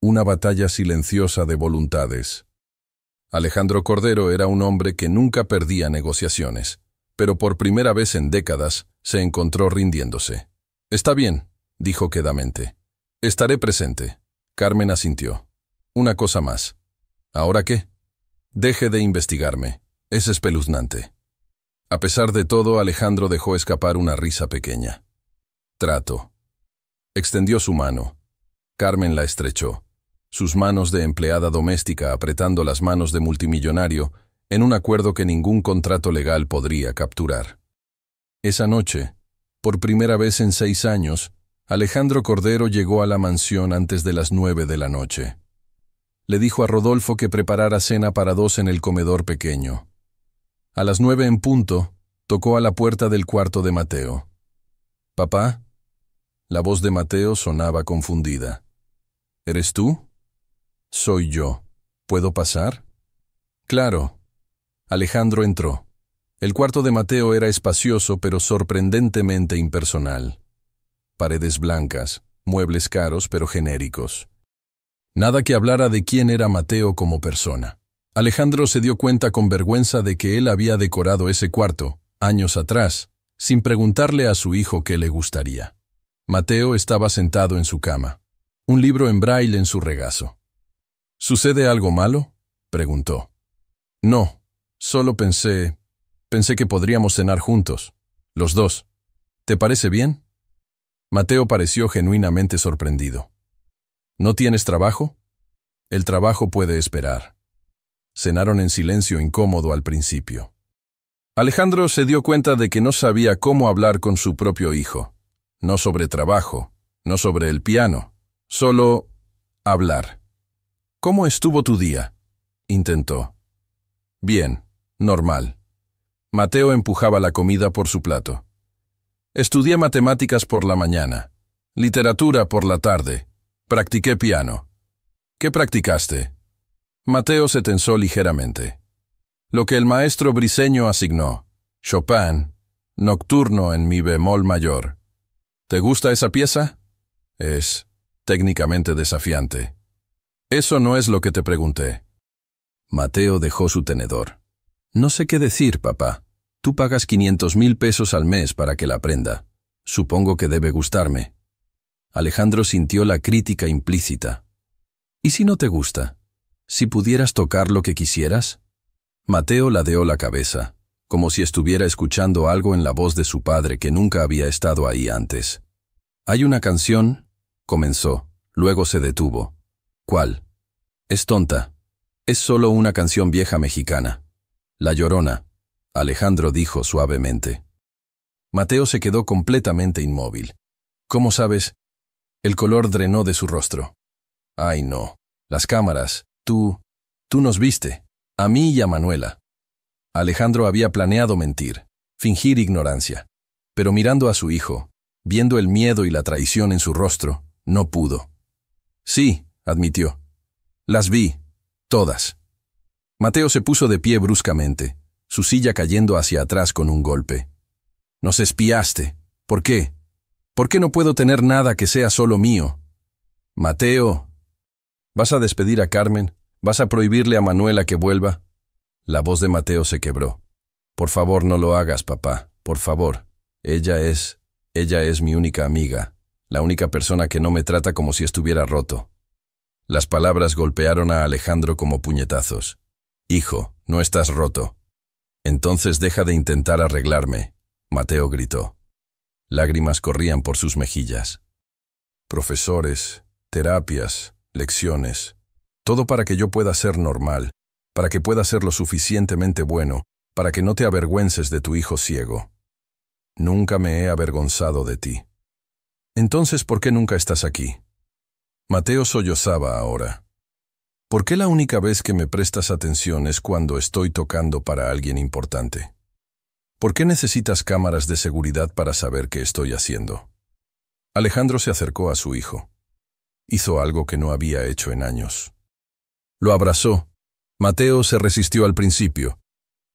Speaker 1: Una batalla silenciosa de voluntades. Alejandro Cordero era un hombre que nunca perdía negociaciones, pero por primera vez en décadas se encontró rindiéndose. «Está bien», dijo quedamente. «Estaré presente». Carmen asintió. «Una cosa más». «¿Ahora qué?» «Deje de investigarme. Es espeluznante». A pesar de todo, Alejandro dejó escapar una risa pequeña. «Trato». Extendió su mano. Carmen la estrechó. Sus manos de empleada doméstica apretando las manos de multimillonario en un acuerdo que ningún contrato legal podría capturar. Esa noche, por primera vez en 6 años, Alejandro Cordero llegó a la mansión antes de las 9 de la noche. Le dijo a Rodolfo que preparara cena para 2 en el comedor pequeño. A las 9 en punto, tocó a la puerta del cuarto de Mateo. «¿Papá?» La voz de Mateo sonaba confundida. «¿Eres tú?» «Soy yo. ¿Puedo pasar?» «Claro». Alejandro entró. El cuarto de Mateo era espacioso pero sorprendentemente impersonal. Paredes blancas, muebles caros pero genéricos. Nada que hablara de quién era Mateo como persona. Alejandro se dio cuenta con vergüenza de que él había decorado ese cuarto, años atrás, sin preguntarle a su hijo qué le gustaría. Mateo estaba sentado en su cama, un libro en braille en su regazo. «¿Sucede algo malo?», preguntó. «No, solo pensé que podríamos cenar juntos, los dos. ¿Te parece bien?» Mateo pareció genuinamente sorprendido. «¿No tienes trabajo?» «El trabajo puede esperar». Cenaron en silencio incómodo al principio. Alejandro se dio cuenta de que no sabía cómo hablar con su propio hijo. No sobre trabajo, no sobre el piano, solo hablar. «¿Cómo estuvo tu día?», intentó. «Bien, normal». Mateo empujaba la comida por su plato. «Estudié matemáticas por la mañana, literatura por la tarde, practiqué piano». «¿Qué practicaste?». Mateo se tensó ligeramente. «Lo que el maestro Briceño asignó, Chopin, Nocturno en mi bemol mayor». «¿Te gusta esa pieza?». «Es técnicamente desafiante». «Eso no es lo que te pregunté». Mateo dejó su tenedor. «No sé qué decir, papá. Tú pagas 500,000 pesos al mes para que la aprenda. Supongo que debe gustarme». Alejandro sintió la crítica implícita. «¿Y si no te gusta? ¿Si pudieras tocar lo que quisieras?». Mateo ladeó la cabeza, como si estuviera escuchando algo en la voz de su padre que nunca había estado ahí antes. «Hay una canción», comenzó, luego se detuvo. «¿Cuál?». «Es tonta. Es solo una canción vieja mexicana. La Llorona», Alejandro dijo suavemente. Mateo se quedó completamente inmóvil. «¿Cómo sabes?». El color drenó de su rostro. «Ay, no. Las cámaras. Tú nos viste. A mí y a Manuela». Alejandro había planeado mentir, fingir ignorancia. Pero mirando a su hijo, viendo el miedo y la traición en su rostro, no pudo. «Sí», admitió. «Las vi. Todas». Mateo se puso de pie bruscamente, su silla cayendo hacia atrás con un golpe. «Nos espiaste. ¿Por qué? ¿Por qué no puedo tener nada que sea solo mío?». «Mateo». «¿Vas a despedir a Carmen? ¿Vas a prohibirle a Manuela que vuelva?». La voz de Mateo se quebró. «Por favor, no lo hagas, papá. Por favor. Ella es mi única amiga, la única persona que no me trata como si estuviera roto». Las palabras golpearon a Alejandro como puñetazos. «Hijo, no estás roto». «Entonces deja de intentar arreglarme», Mateo gritó. Lágrimas corrían por sus mejillas. «Profesores, terapias, lecciones, todo para que yo pueda ser normal, para que pueda ser lo suficientemente bueno, para que no te avergüences de tu hijo ciego. Nunca me he avergonzado de ti. Entonces, ¿por qué nunca estás aquí?». Mateo sollozaba ahora. ¿Por qué la única vez que me prestas atención es cuando estoy tocando para alguien importante? ¿Por qué necesitas cámaras de seguridad para saber qué estoy haciendo? Alejandro se acercó a su hijo. Hizo algo que no había hecho en años. Lo abrazó. Mateo se resistió al principio.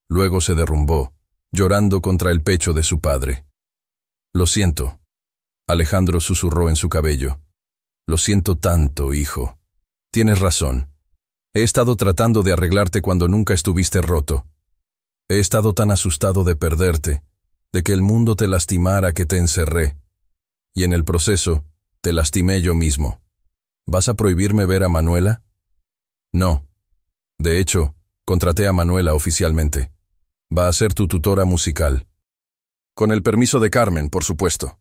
Speaker 1: Luego se derrumbó, llorando contra el pecho de su padre. «Lo siento», Alejandro susurró en su cabello. «Lo siento tanto, hijo. Tienes razón. He estado tratando de arreglarte cuando nunca estuviste roto. He estado tan asustado de perderte, de que el mundo te lastimara que te encerré. Y en el proceso, te lastimé yo mismo. ¿Vas a prohibirme ver a Manuela?» «No. De hecho, contraté a Manuela oficialmente. Va a ser tu tutora musical». «Con el permiso de Carmen, por supuesto».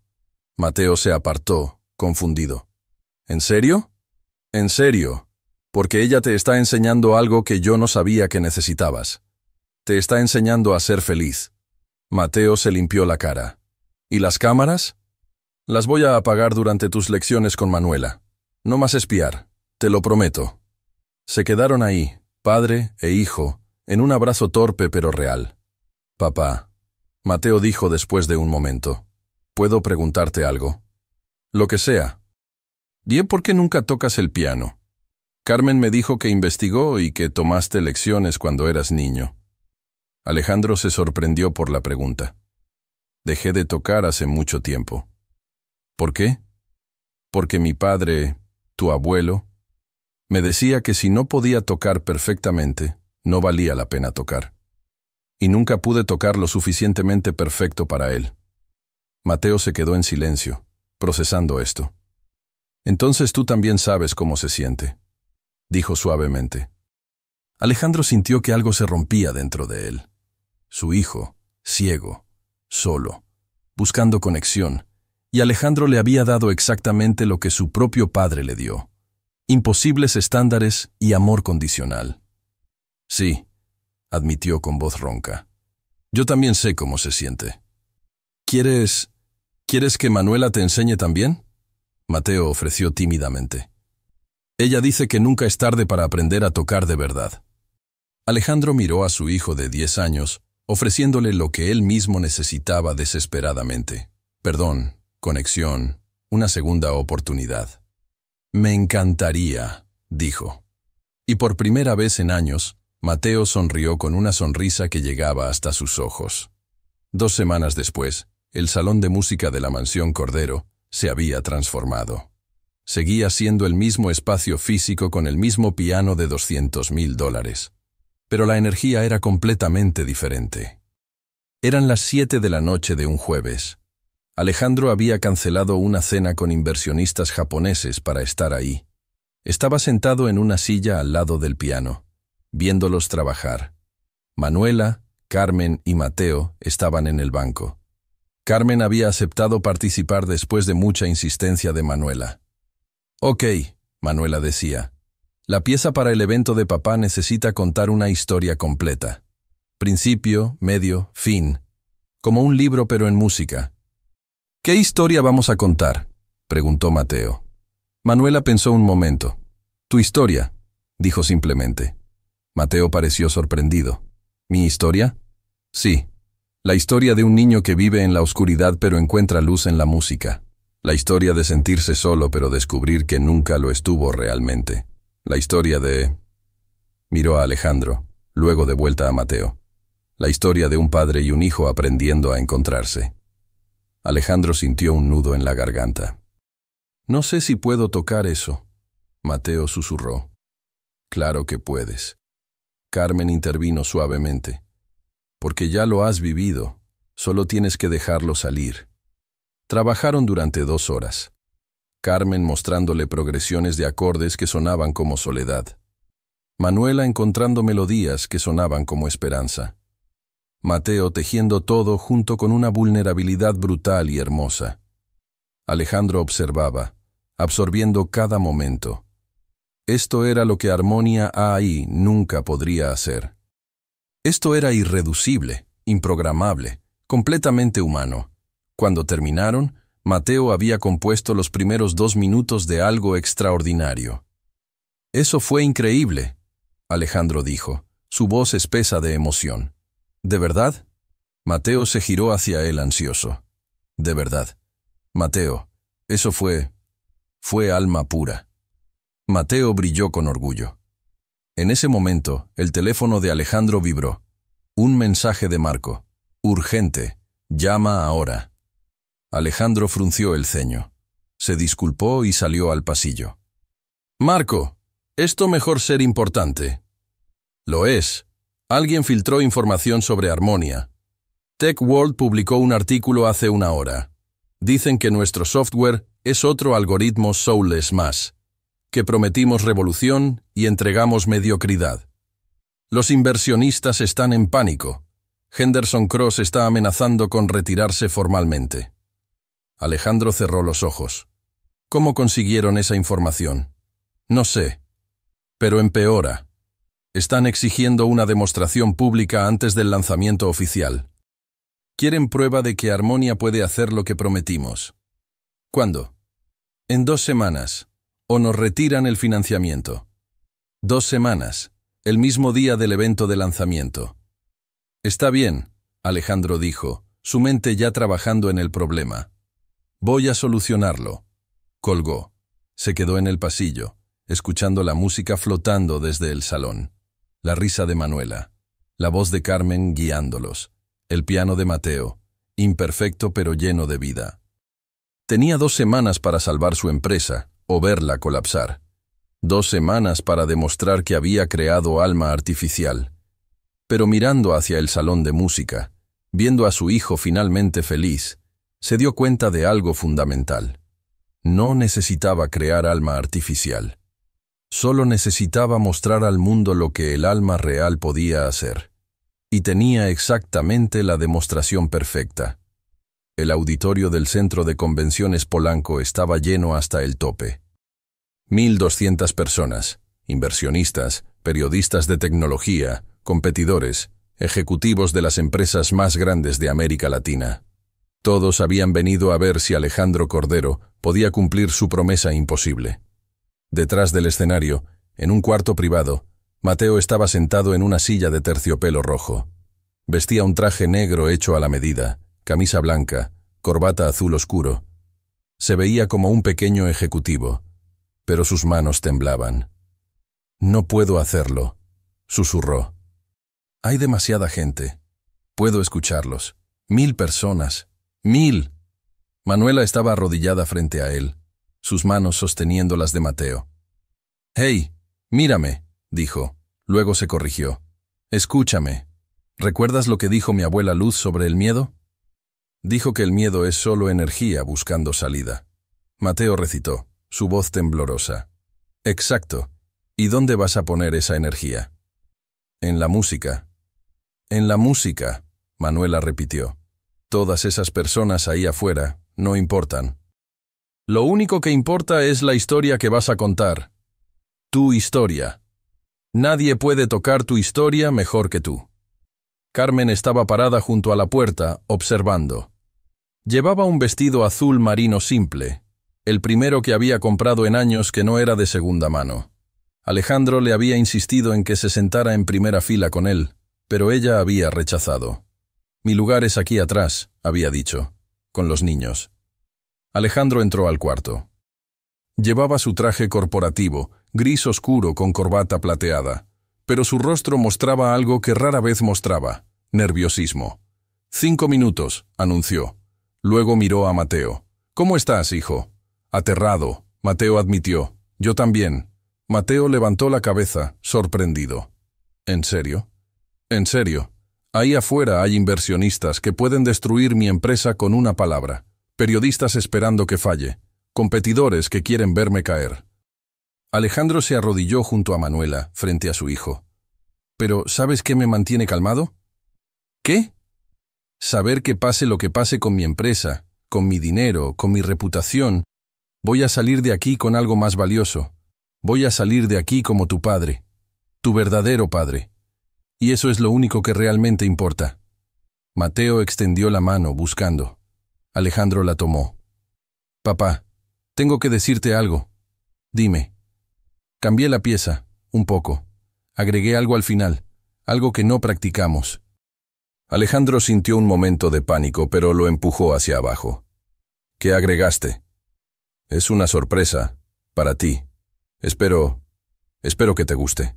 Speaker 1: Mateo se apartó, confundido. «¿En serio?» «En serio. Porque ella te está enseñando algo que yo no sabía que necesitabas. Te está enseñando a ser feliz». Mateo se limpió la cara. «¿Y las cámaras?» «Las voy a apagar durante tus lecciones con Manuela. No más espiar, te lo prometo». Se quedaron ahí, padre e hijo, en un abrazo torpe pero real. «Papá», Mateo dijo después de un momento, «¿puedo preguntarte algo?» «Lo que sea». «Bien, ¿por qué nunca tocas el piano? Carmen me dijo que investigó y que tomaste lecciones cuando eras niño». Alejandro se sorprendió por la pregunta. «Dejé de tocar hace mucho tiempo». «¿Por qué?» «Porque mi padre, tu abuelo, me decía que si no podía tocar perfectamente, no valía la pena tocar. Y nunca pude tocar lo suficientemente perfecto para él». Mateo se quedó en silencio, procesando esto. «Entonces tú también sabes cómo se siente», dijo suavemente. Alejandro sintió que algo se rompía dentro de él. Su hijo, ciego, solo, buscando conexión, y Alejandro le había dado exactamente lo que su propio padre le dio: imposibles estándares y amor condicional. «Sí», admitió con voz ronca. «Yo también sé cómo se siente». ¿Quieres que Manuela te enseñe también?», Mateo ofreció tímidamente. «Ella dice que nunca es tarde para aprender a tocar de verdad». Alejandro miró a su hijo de 10 años, ofreciéndole lo que él mismo necesitaba desesperadamente: perdón, conexión, una segunda oportunidad. «Me encantaría», dijo. Y por primera vez en años, Mateo sonrió con una sonrisa que llegaba hasta sus ojos. 2 semanas después, el salón de música de la mansión Cordero se había transformado. Seguía siendo el mismo espacio físico con el mismo piano de $200,000. Pero la energía era completamente diferente. Eran las 7 de la noche de un jueves. Alejandro había cancelado una cena con inversionistas japoneses para estar ahí. Estaba sentado en una silla al lado del piano, viéndolos trabajar. Manuela, Carmen y Mateo estaban en el banco. Carmen había aceptado participar después de mucha insistencia de Manuela. «Ok», Manuela decía. «La pieza para el evento de papá necesita contar una historia completa. Principio, medio, fin. Como un libro pero en música». «¿Qué historia vamos a contar?», preguntó Mateo. Manuela pensó un momento. «Tu historia», dijo simplemente. Mateo pareció sorprendido. «¿Mi historia?» «Sí. La historia de un niño que vive en la oscuridad pero encuentra luz en la música. La historia de sentirse solo pero descubrir que nunca lo estuvo realmente. La historia de...» Miró a Alejandro, luego de vuelta a Mateo. «La historia de un padre y un hijo aprendiendo a encontrarse». Alejandro sintió un nudo en la garganta. «No sé si puedo tocar eso», Mateo susurró. «Claro que puedes». Carmen intervino suavemente. «Porque ya lo has vivido, solo tienes que dejarlo salir». Trabajaron durante 2 horas. Carmen mostrándole progresiones de acordes que sonaban como soledad. Manuela encontrando melodías que sonaban como esperanza. Mateo tejiendo todo junto con una vulnerabilidad brutal y hermosa. Alejandro observaba, absorbiendo cada momento. Esto era lo que Armonia AI nunca podría hacer. Esto era irreducible, improgramable, completamente humano. Cuando terminaron, Mateo había compuesto los primeros 2 minutos de algo extraordinario. Eso fue increíble, Alejandro dijo, su voz espesa de emoción. ¿De verdad? Mateo se giró hacia él ansioso. De verdad. Mateo, eso fue alma pura. Mateo brilló con orgullo. En ese momento, el teléfono de Alejandro vibró. Un mensaje de Marco. Urgente. Llama ahora. Alejandro frunció el ceño. Se disculpó y salió al pasillo. Marco, esto mejor ser importante. Lo es. Alguien filtró información sobre Harmonia. TechWorld publicó un artículo hace una hora. Dicen que nuestro software es otro algoritmo soulless más, que prometimos revolución y entregamos mediocridad. Los inversionistas están en pánico. Henderson Cross está amenazando con retirarse formalmente. Alejandro cerró los ojos. ¿Cómo consiguieron esa información? No sé. Pero empeora. Están exigiendo una demostración pública antes del lanzamiento oficial. Quieren prueba de que Harmonia puede hacer lo que prometimos. ¿Cuándo? En 2 semanas. O nos retiran el financiamiento. 2 semanas. El mismo día del evento de lanzamiento. Está bien, Alejandro dijo, su mente ya trabajando en el problema. Voy a solucionarlo. Colgó. Se quedó en el pasillo, escuchando la música flotando desde el salón. La risa de Manuela. La voz de Carmen guiándolos. El piano de Mateo, imperfecto pero lleno de vida. Tenía 2 semanas para salvar su empresa, o verla colapsar. 2 semanas para demostrar que había creado alma artificial. Pero mirando hacia el salón de música, viendo a su hijo finalmente feliz, se dio cuenta de algo fundamental. No necesitaba crear alma artificial. Solo necesitaba mostrar al mundo lo que el alma real podía hacer. Y tenía exactamente la demostración perfecta. El auditorio del Centro de Convenciones Polanco estaba lleno hasta el tope. 1.200 personas, inversionistas, periodistas de tecnología, competidores, ejecutivos de las empresas más grandes de América Latina. Todos habían venido a ver si Alejandro Cordero podía cumplir su promesa imposible. Detrás del escenario, en un cuarto privado, Mateo estaba sentado en una silla de terciopelo rojo. Vestía un traje negro hecho a la medida, camisa blanca, corbata azul oscuro. Se veía como un pequeño ejecutivo, pero sus manos temblaban. «No puedo hacerlo», susurró. «Hay demasiada gente. Puedo escucharlos. 1.000 personas. 1.000». Manuela estaba arrodillada frente a él, sus manos sosteniendo las de Mateo. «Hey, mírame», dijo. Luego se corrigió. «Escúchame. ¿Recuerdas lo que dijo mi abuela Luz sobre el miedo?» Dijo que el miedo es solo energía buscando salida. Mateo recitó, su voz temblorosa. «Exacto. ¿Y dónde vas a poner esa energía?» «En la música». «En la música», Manuela repitió. «Todas esas personas ahí afuera no importan. Lo único que importa es la historia que vas a contar. Tu historia. Nadie puede tocar tu historia mejor que tú». Carmen estaba parada junto a la puerta, observando. Llevaba un vestido azul marino simple, el primero que había comprado en años que no era de segunda mano. Alejandro le había insistido en que se sentara en primera fila con él, pero ella había rechazado. «Mi lugar es aquí atrás», había dicho, con los niños. Alejandro entró al cuarto. Llevaba su traje corporativo, gris oscuro con corbata plateada, pero su rostro mostraba algo que rara vez mostraba, nerviosismo. 5 minutos, anunció. Luego miró a Mateo. «¿Cómo estás, hijo?» «Aterrado», Mateo admitió. «Yo también». Mateo levantó la cabeza, sorprendido. «¿En serio?» «En serio. Ahí afuera hay inversionistas que pueden destruir mi empresa con una palabra. Periodistas esperando que falle. Competidores que quieren verme caer». Alejandro se arrodilló junto a Manuela, frente a su hijo. «¿Pero sabes qué me mantiene calmado?» «¿Qué?» «Saber que pase lo que pase con mi empresa, con mi dinero, con mi reputación, voy a salir de aquí con algo más valioso. Voy a salir de aquí como tu padre, tu verdadero padre. Y eso es lo único que realmente importa». Mateo extendió la mano buscando. Alejandro la tomó. «Papá, tengo que decirte algo. Dime». Cambié la pieza, un poco. Agregué algo al final, algo que no practicamos. Alejandro sintió un momento de pánico, pero lo empujó hacia abajo. ¿Qué agregaste? Es una sorpresa, para ti. Espero que te guste.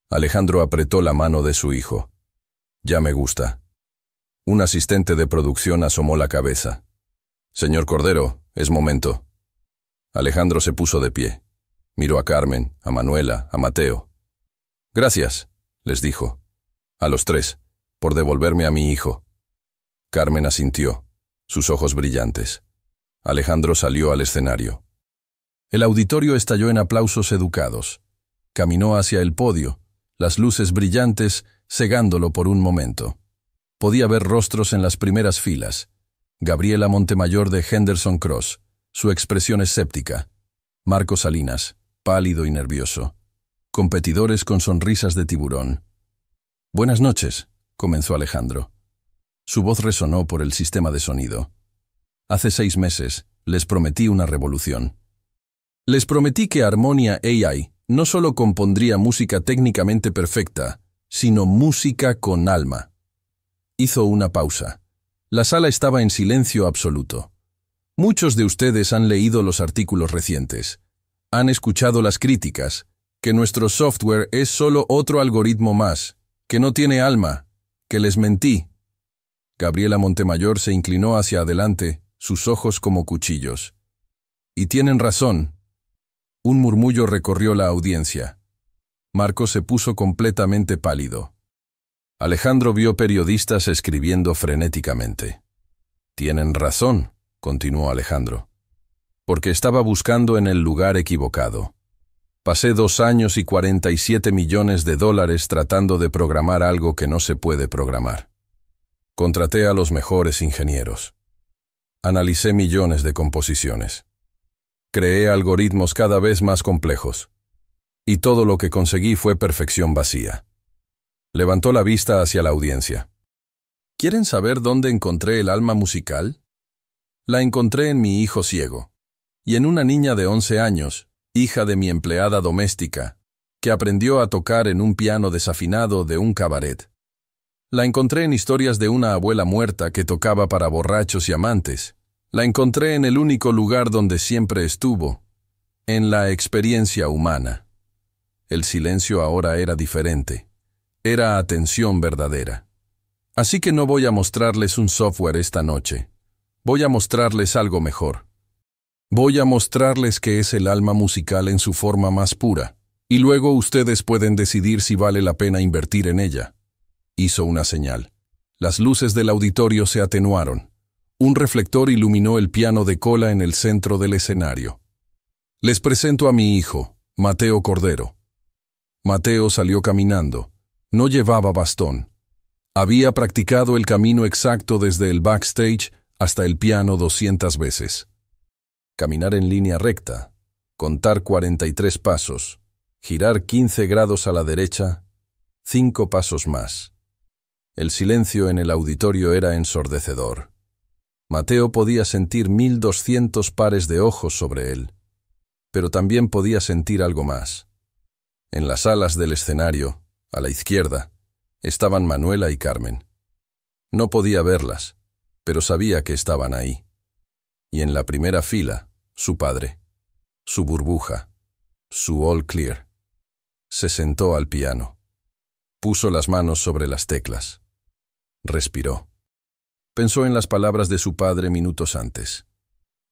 Speaker 1: Alejandro apretó la mano de su hijo. Ya me gusta. Un asistente de producción asomó la cabeza. Señor Cordero, es momento. Alejandro se puso de pie. Miró a Carmen, a Manuela, a Mateo. Gracias, les dijo. A los tres, por devolverme a mi hijo. Carmen asintió, sus ojos brillantes. Alejandro salió al escenario. El auditorio estalló en aplausos educados. Caminó hacia el podio, las luces brillantes cegándolo por un momento. Podía ver rostros en las primeras filas. Gabriela Montemayor de Henderson Cross, su expresión escéptica. Marco Salinas, pálido y nervioso. Competidores con sonrisas de tiburón. Buenas noches, comenzó Alejandro. Su voz resonó por el sistema de sonido. Hace 6 meses, les prometí una revolución. Les prometí que Harmonia AI no solo compondría música técnicamente perfecta, sino música con alma. Hizo una pausa. La sala estaba en silencio absoluto. Muchos de ustedes han leído los artículos recientes. Han escuchado las críticas, que nuestro software es solo otro algoritmo más, que no tiene alma, que les mentí. Gabriela Montemayor se inclinó hacia adelante, sus ojos como cuchillos. Y tienen razón. Un murmullo recorrió la audiencia. Marco se puso completamente pálido. Alejandro vio periodistas escribiendo frenéticamente. Tienen razón, continuó Alejandro. Porque estaba buscando en el lugar equivocado. Pasé 2 años y $47 millones tratando de programar algo que no se puede programar. Contraté a los mejores ingenieros. Analicé millones de composiciones. Creé algoritmos cada vez más complejos. Y todo lo que conseguí fue perfección vacía. Levantó la vista hacia la audiencia. ¿Quieren saber dónde encontré el alma musical? La encontré en mi hijo ciego. Y en una niña de 11 años, hija de mi empleada doméstica, que aprendió a tocar en un piano desafinado de un cabaret. La encontré en historias de una abuela muerta que tocaba para borrachos y amantes. La encontré en el único lugar donde siempre estuvo, en la experiencia humana. El silencio ahora era diferente. Era atención verdadera. Así que no voy a mostrarles un software esta noche. Voy a mostrarles algo mejor. Voy a mostrarles qué es el alma musical en su forma más pura, y luego ustedes pueden decidir si vale la pena invertir en ella. Hizo una señal. Las luces del auditorio se atenuaron. Un reflector iluminó el piano de cola en el centro del escenario. Les presento a mi hijo, Mateo Cordero. Mateo salió caminando. No llevaba bastón. Había practicado el camino exacto desde el backstage hasta el piano 200 veces. Caminar en línea recta, contar 43 pasos, girar 15 grados a la derecha, 5 pasos más. El silencio en el auditorio era ensordecedor. Mateo podía sentir 1200 pares de ojos sobre él, pero también podía sentir algo más. En las alas del escenario, a la izquierda, estaban Manuela y Carmen. No podía verlas, pero sabía que estaban ahí. Y en la primera fila, su padre, su burbuja, su all clear. Se sentó al piano. Puso las manos sobre las teclas. Respiró. Pensó en las palabras de su padre minutos antes.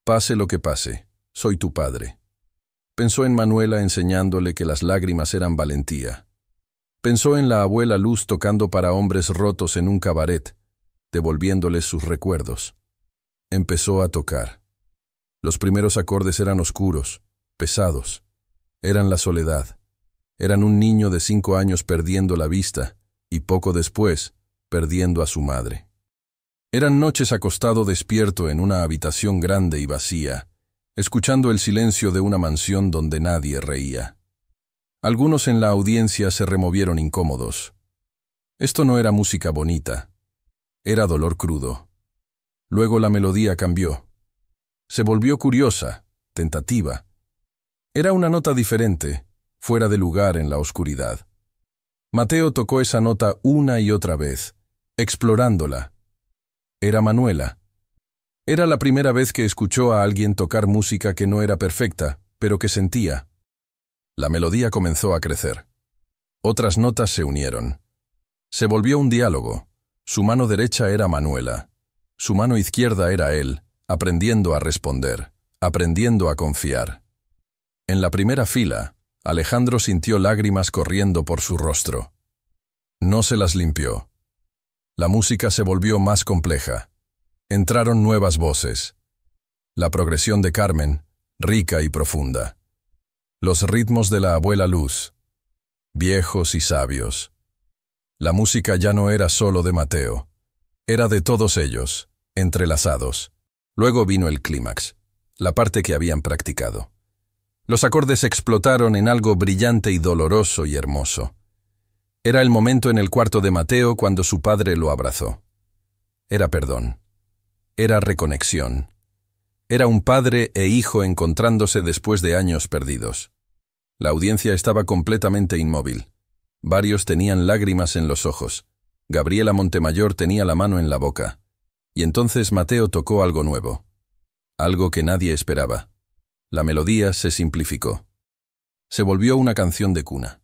Speaker 1: Pase lo que pase, soy tu padre. Pensó en Manuela enseñándole que las lágrimas eran valentía. Pensó en la abuela Luz tocando para hombres rotos en un cabaret, devolviéndoles sus recuerdos. Empezó a tocar. Los primeros acordes eran oscuros, pesados. Eran la soledad. Eran un niño de 5 años perdiendo la vista, y poco después, perdiendo a su madre. Eran noches acostado despierto en una habitación grande y vacía, escuchando el silencio de una mansión donde nadie reía. Algunos en la audiencia se removieron incómodos. Esto no era música bonita. Era dolor crudo. Luego la melodía cambió. Se volvió curiosa, tentativa. Era una nota diferente, fuera de lugar en la oscuridad. Mateo tocó esa nota una y otra vez, explorándola. Era Manuela. Era la primera vez que escuchó a alguien tocar música que no era perfecta, pero que sentía. La melodía comenzó a crecer. Otras notas se unieron. Se volvió un diálogo. Su mano derecha era Manuela. Su mano izquierda era él, aprendiendo a responder, aprendiendo a confiar. En la primera fila, Alejandro sintió lágrimas corriendo por su rostro. No se las limpió. La música se volvió más compleja. Entraron nuevas voces. La progresión de Carmen, rica y profunda. Los ritmos de la abuela Luz, viejos y sabios. La música ya no era solo de Mateo. Era de todos ellos, entrelazados. Luego vino el clímax, la parte que habían practicado. Los acordes explotaron en algo brillante y doloroso y hermoso. Era el momento en el cuarto de Mateo cuando su padre lo abrazó. Era perdón. Era reconexión. Era un padre e hijo encontrándose después de años perdidos. La audiencia estaba completamente inmóvil. Varios tenían lágrimas en los ojos. Gabriela Montemayor tenía la mano en la boca. Y entonces Mateo tocó algo nuevo. Algo que nadie esperaba. La melodía se simplificó. Se volvió una canción de cuna.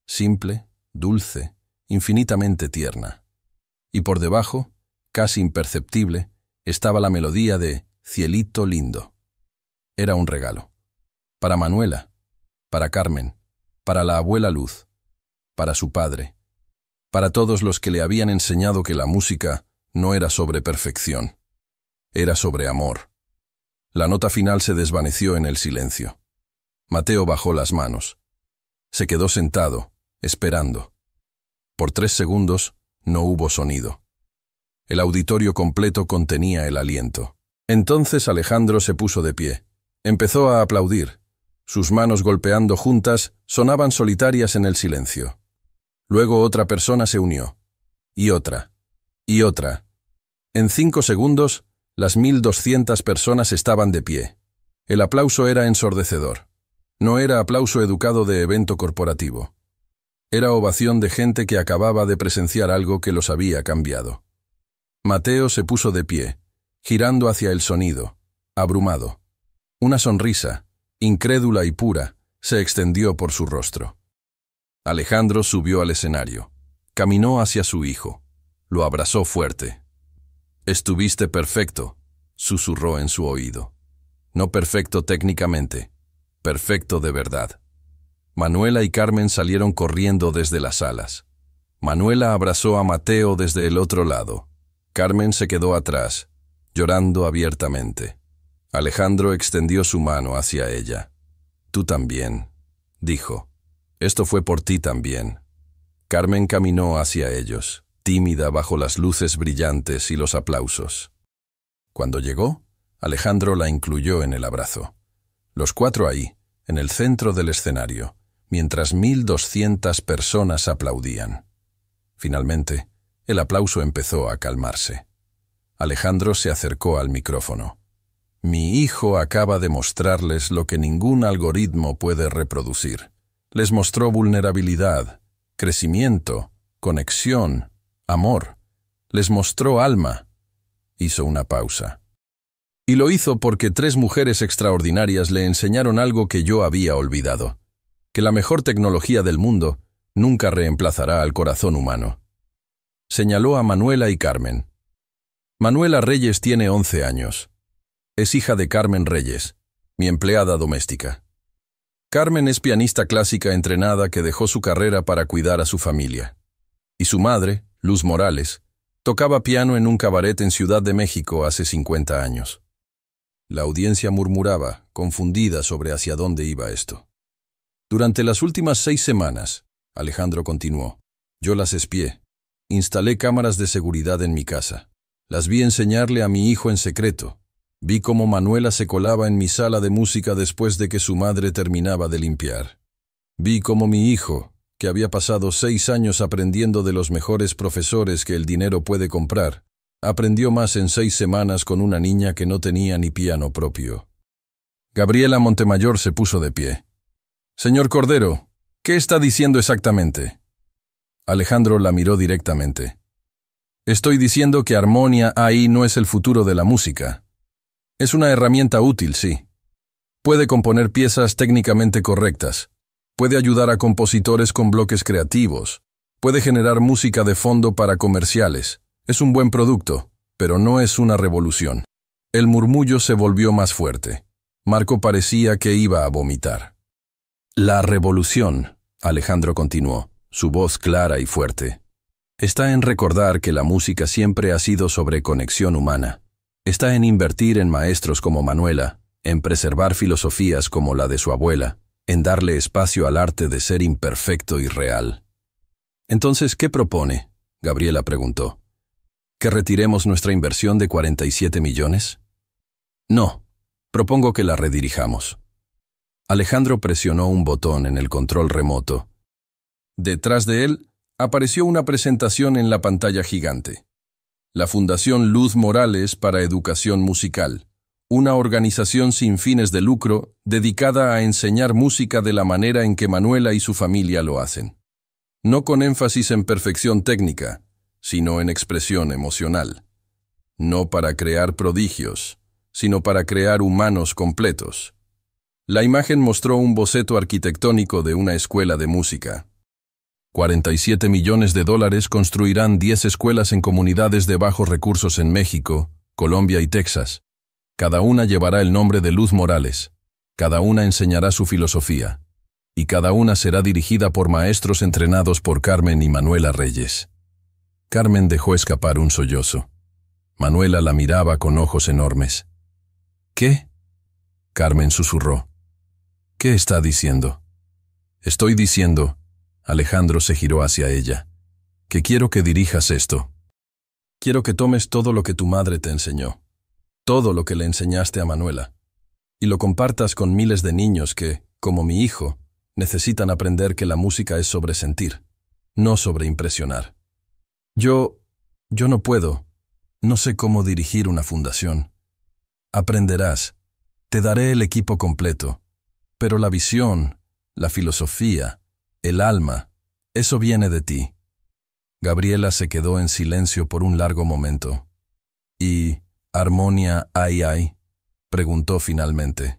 Speaker 1: Simple, dulce, infinitamente tierna. Y por debajo, casi imperceptible, estaba la melodía de Cielito lindo. Era un regalo. Para Manuela, para Carmen, para la abuela Luz, para su padre, para todos los que le habían enseñado que la música no era sobre perfección, era sobre amor. La nota final se desvaneció en el silencio. Mateo bajó las manos. Se quedó sentado, esperando. Por 3 segundos no hubo sonido. El auditorio completo contenía el aliento. Entonces Alejandro se puso de pie. Empezó a aplaudir. Sus manos golpeando juntas sonaban solitarias en el silencio. Luego otra persona se unió. Y otra. Y otra. En 5 segundos, las 1200 personas estaban de pie. El aplauso era ensordecedor. No era aplauso educado de evento corporativo. Era ovación de gente que acababa de presenciar algo que los había cambiado. Mateo se puso de pie, girando hacia el sonido, abrumado. Una sonrisa, incrédula y pura, se extendió por su rostro. Alejandro subió al escenario. Caminó hacia su hijo. Lo abrazó fuerte. «Estuviste perfecto», susurró en su oído. «No perfecto técnicamente, perfecto de verdad». Manuela y Carmen salieron corriendo desde las salas. Manuela abrazó a Mateo desde el otro lado. Carmen se quedó atrás, llorando abiertamente. Alejandro extendió su mano hacia ella. «Tú también», dijo. «Esto fue por ti también». Carmen caminó hacia ellos, tímida bajo las luces brillantes y los aplausos. Cuando llegó, Alejandro la incluyó en el abrazo. Los 4 ahí, en el centro del escenario, mientras 1200 personas aplaudían. Finalmente, el aplauso empezó a calmarse. Alejandro se acercó al micrófono. «Mi hijo acaba de mostrarles lo que ningún algoritmo puede reproducir. Les mostró vulnerabilidad, crecimiento, conexión, amor. Les mostró alma». Hizo una pausa. «Y lo hizo porque 3 mujeres extraordinarias le enseñaron algo que yo había olvidado. Que la mejor tecnología del mundo nunca reemplazará al corazón humano». Señaló a Manuela y Carmen. Manuela Reyes tiene 11 años. Es hija de Carmen Reyes, mi empleada doméstica. Carmen es pianista clásica entrenada que dejó su carrera para cuidar a su familia. Y su madre, Luz Morales, tocaba piano en un cabaret en Ciudad de México hace 50 años. La audiencia murmuraba, confundida sobre hacia dónde iba esto. Durante las últimas 6 semanas, Alejandro continuó, yo las espié. Instalé cámaras de seguridad en mi casa. Las vi enseñarle a mi hijo en secreto. Vi cómo Manuela se colaba en mi sala de música después de que su madre terminaba de limpiar. Vi cómo mi hijo, que había pasado 6 años aprendiendo de los mejores profesores que el dinero puede comprar, aprendió más en 6 semanas con una niña que no tenía ni piano propio. Gabriela Montemayor se puso de pie. «Señor Cordero, ¿Qué está diciendo exactamente? Alejandro la miró directamente. Estoy diciendo que Harmonia AI no es el futuro de la música. Es una herramienta útil, sí. Puede componer piezas técnicamente correctas. Puede ayudar a compositores con bloques creativos. Puede generar música de fondo para comerciales. Es un buen producto, pero no es una revolución. El murmullo se volvió más fuerte. Marco parecía que iba a vomitar. La revolución, Alejandro continuó, su voz clara y fuerte, está en recordar que la música siempre ha sido sobre conexión humana. Está en invertir en maestros como Manuela, en preservar filosofías como la de su abuela, en darle espacio al arte de ser imperfecto y real. Entonces, ¿qué propone? Gabriela preguntó. ¿Que retiremos nuestra inversión de 47 millones? No, propongo que la redirijamos. Alejandro presionó un botón en el control remoto. Detrás de él apareció una presentación en la pantalla gigante. La Fundación Luz Morales para Educación Musical, una organización sin fines de lucro dedicada a enseñar música de la manera en que Manuela y su familia lo hacen. No con énfasis en perfección técnica, sino en expresión emocional. No para crear prodigios, sino para crear humanos completos. La imagen mostró un boceto arquitectónico de una escuela de música. 47 millones de dólares construirán 10 escuelas en comunidades de bajos recursos en México, Colombia y Texas. Cada una llevará el nombre de Luz Morales. Cada una enseñará su filosofía. Y cada una será dirigida por maestros entrenados por Carmen y Manuela Reyes. Carmen dejó escapar un sollozo. Manuela la miraba con ojos enormes. ¿Qué? Carmen susurró. ¿Qué está diciendo? Estoy diciendo, Alejandro se giró hacia ella, que quiero que dirijas esto. Quiero que tomes todo lo que tu madre te enseñó, todo lo que le enseñaste a Manuela, y lo compartas con miles de niños que, como mi hijo, necesitan aprender que la música es sobre sentir, no sobre impresionar. Yo no puedo, no sé cómo dirigir una fundación. Aprenderás, te daré el equipo completo. Pero la visión, la filosofía, el alma, eso viene de ti. Gabriela se quedó en silencio por un largo momento. ¿Y Harmonia AI? Preguntó finalmente.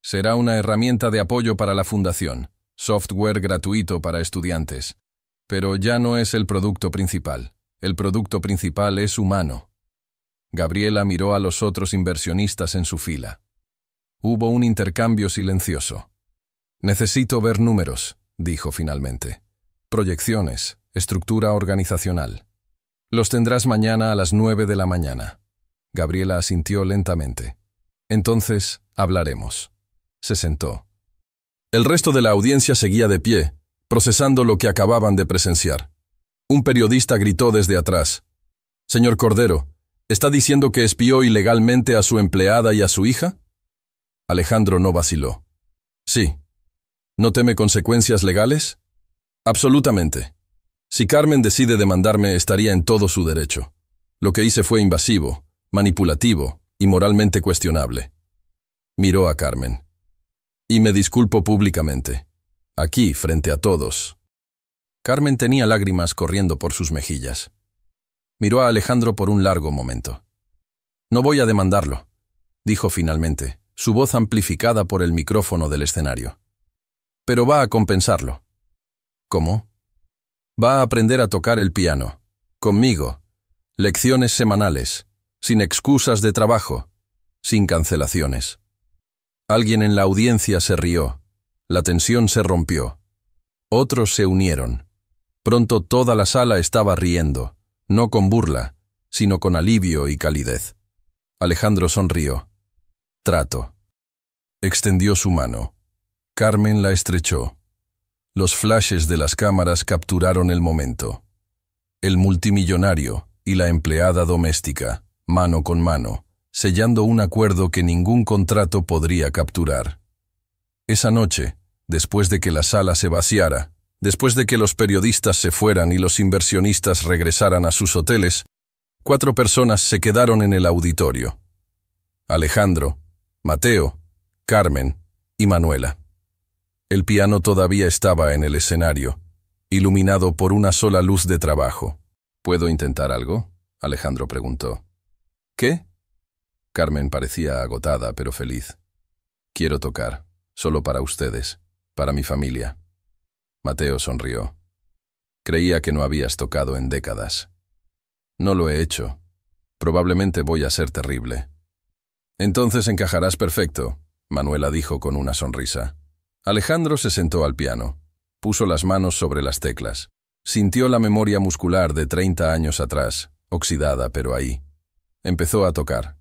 Speaker 1: Será una herramienta de apoyo para la fundación, software gratuito para estudiantes. Pero ya no es el producto principal. El producto principal es humano. Gabriela miró a los otros inversionistas en su fila. Hubo un intercambio silencioso. Necesito ver números, dijo finalmente. Proyecciones, estructura organizacional. Los tendrás mañana a las 9 de la mañana. Gabriela asintió lentamente. Entonces, hablaremos. Se sentó. El resto de la audiencia seguía de pie, procesando lo que acababan de presenciar. Un periodista gritó desde atrás. «Señor Cordero, ¿está diciendo que espió ilegalmente a su empleada y a su hija?» Alejandro no vaciló. Sí. ¿No teme consecuencias legales? Absolutamente. Si Carmen decide demandarme, estaría en todo su derecho. Lo que hice fue invasivo, manipulativo y moralmente cuestionable. Miró a Carmen. Y me disculpo públicamente. Aquí, frente a todos. Carmen tenía lágrimas corriendo por sus mejillas. Miró a Alejandro por un largo momento. No voy a demandarlo, dijo finalmente, su voz amplificada por el micrófono del escenario. Pero va a compensarlo. ¿Cómo? Va a aprender a tocar el piano. Conmigo. Lecciones semanales. Sin excusas de trabajo. Sin cancelaciones. Alguien en la audiencia se rió. La tensión se rompió. Otros se unieron. Pronto toda la sala estaba riendo, no con burla, sino con alivio y calidez. Alejandro sonrió. Trato. Extendió su mano. Carmen la estrechó. Los flashes de las cámaras capturaron el momento. El multimillonario y la empleada doméstica, mano con mano, sellando un acuerdo que ningún contrato podría capturar. Esa noche, después de que la sala se vaciara, después de que los periodistas se fueran y los inversionistas regresaran a sus hoteles, 4 personas se quedaron en el auditorio. Alejandro, Mateo, Carmen y Manuela. El piano todavía estaba en el escenario, iluminado por una sola luz de trabajo. ¿Puedo intentar algo?, Alejandro preguntó. ¿Qué? Carmen parecía agotada, pero feliz. Quiero tocar, solo para ustedes, para mi familia. Mateo sonrió. Creía que no habías tocado en décadas. No lo he hecho. Probablemente voy a ser terrible. Entonces encajarás perfecto, Manuela dijo con una sonrisa. Alejandro se sentó al piano. Puso las manos sobre las teclas. Sintió la memoria muscular de 30 años atrás, oxidada pero ahí. Empezó a tocar.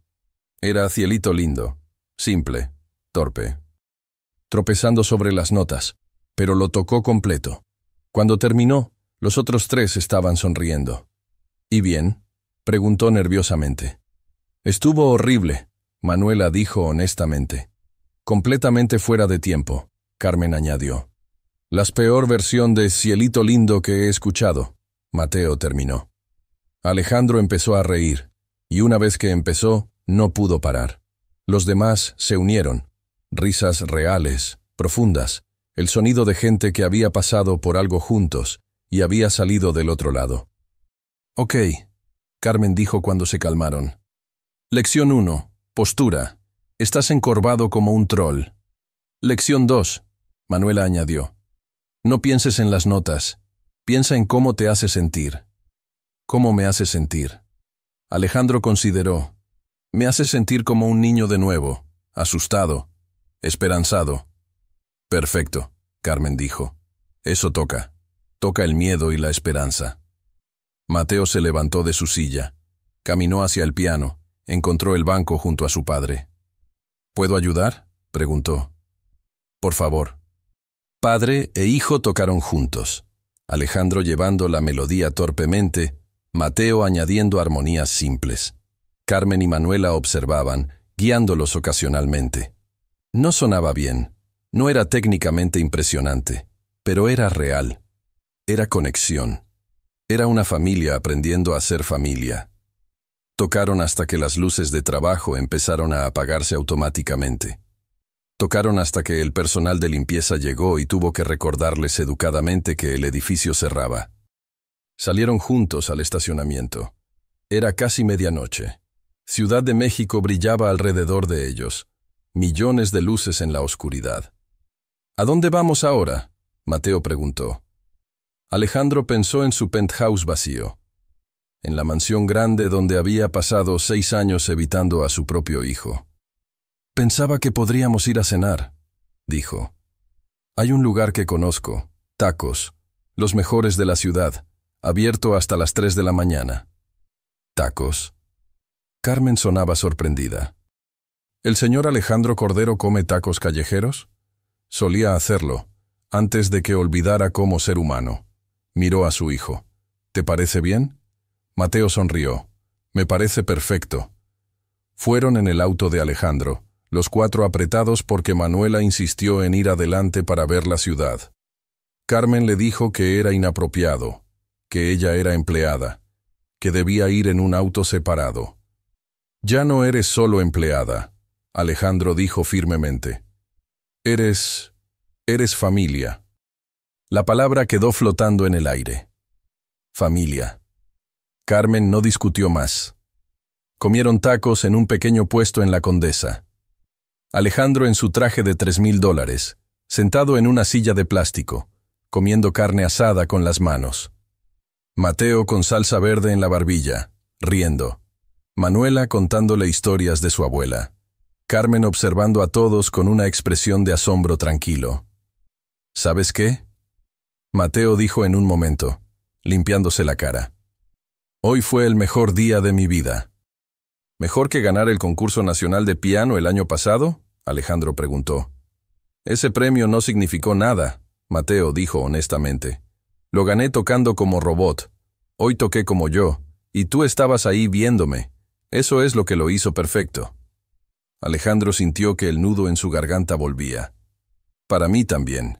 Speaker 1: Era Cielito Lindo, simple, torpe, tropezando sobre las notas, pero lo tocó completo. Cuando terminó, los otros tres estaban sonriendo. ¿Y bien?, preguntó nerviosamente. Estuvo horrible, Manuela dijo honestamente. Completamente fuera de tiempo, Carmen añadió. La peor versión de Cielito Lindo que he escuchado, Mateo terminó. Alejandro empezó a reír, y una vez que empezó, no pudo parar. Los demás se unieron. Risas reales, profundas, el sonido de gente que había pasado por algo juntos y había salido del otro lado. Ok, Carmen dijo cuando se calmaron. Lección 1, postura. Estás encorvado como un troll. Lección 2, Manuela añadió. No pienses en las notas, piensa en cómo te hace sentir. ¿Cómo me hace sentir? Alejandro consideró. Me hace sentir como un niño de nuevo, asustado, esperanzado. Perfecto, Carmen dijo. Eso toca. Toca el miedo y la esperanza. Mateo se levantó de su silla. Caminó hacia el piano. Encontró el banco junto a su padre. ¿Puedo ayudar?, preguntó. Por favor. Padre e hijo tocaron juntos. Alejandro llevando la melodía torpemente, Mateo añadiendo armonías simples. Carmen y Manuela observaban, guiándolos ocasionalmente. No sonaba bien, no era técnicamente impresionante, pero era real. Era conexión. Era una familia aprendiendo a ser familia. Tocaron hasta que las luces de trabajo empezaron a apagarse automáticamente. Tocaron hasta que el personal de limpieza llegó y tuvo que recordarles educadamente que el edificio cerraba. Salieron juntos al estacionamiento. Era casi medianoche. Ciudad de México brillaba alrededor de ellos. Millones de luces en la oscuridad. ¿A dónde vamos ahora?, Mateo preguntó. Alejandro pensó en su penthouse vacío. En la mansión grande donde había pasado 6 años evitando a su propio hijo. Pensaba que podríamos ir a cenar, dijo. Hay un lugar que conozco, Tacos, los mejores de la ciudad, abierto hasta las 3 de la mañana. ¿Tacos? Carmen sonaba sorprendida. ¿El señor Alejandro Cordero come tacos callejeros? Solía hacerlo, antes de que olvidara cómo ser humano. Miró a su hijo. ¿Te parece bien? Mateo sonrió. Me parece perfecto. Fueron en el auto de Alejandro, los 4 apretados porque Manuela insistió en ir adelante para ver la ciudad. Carmen le dijo que era inapropiado, que ella era empleada, que debía ir en un auto separado. Ya no eres solo empleada, Alejandro dijo firmemente. Eres familia. La palabra quedó flotando en el aire. Familia. Carmen no discutió más. Comieron tacos en un pequeño puesto en la Condesa. Alejandro en su traje de $3,000, sentado en una silla de plástico, comiendo carne asada con las manos. Mateo con salsa verde en la barbilla, riendo. Manuela contándole historias de su abuela. Carmen observando a todos con una expresión de asombro tranquilo. ¿Sabes qué?, Mateo dijo en un momento, limpiándose la cara. Hoy fue el mejor día de mi vida. ¿Mejor que ganar el concurso nacional de piano el año pasado?, Alejandro preguntó. Ese premio no significó nada, Mateo dijo honestamente. Lo gané tocando como robot. Hoy toqué como yo, y tú estabas ahí viéndome. Eso es lo que lo hizo perfecto. Alejandro sintió que el nudo en su garganta volvía. Para mí también,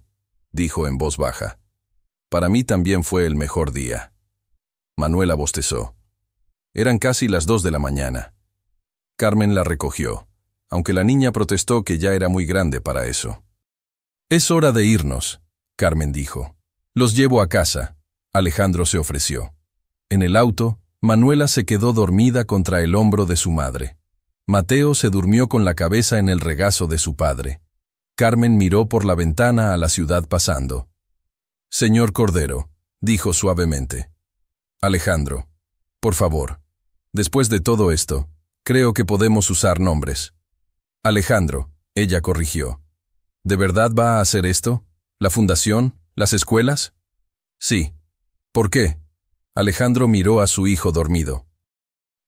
Speaker 1: dijo en voz baja. Para mí también fue el mejor día. Manuela bostezó. Eran casi las 2 de la mañana. Carmen la recogió, aunque la niña protestó que ya era muy grande para eso. Es hora de irnos, Carmen dijo. Los llevo a casa. Alejandro se ofreció. En el auto, Manuela se quedó dormida contra el hombro de su madre. Mateo se durmió con la cabeza en el regazo de su padre. Carmen miró por la ventana a la ciudad pasando. Señor Cordero, dijo suavemente. Alejandro, por favor. Después de todo esto, creo que podemos usar nombres. Alejandro, ella corrigió. ¿De verdad va a hacer esto? ¿La fundación? ¿Las escuelas? Sí. ¿Por qué? Alejandro miró a su hijo dormido.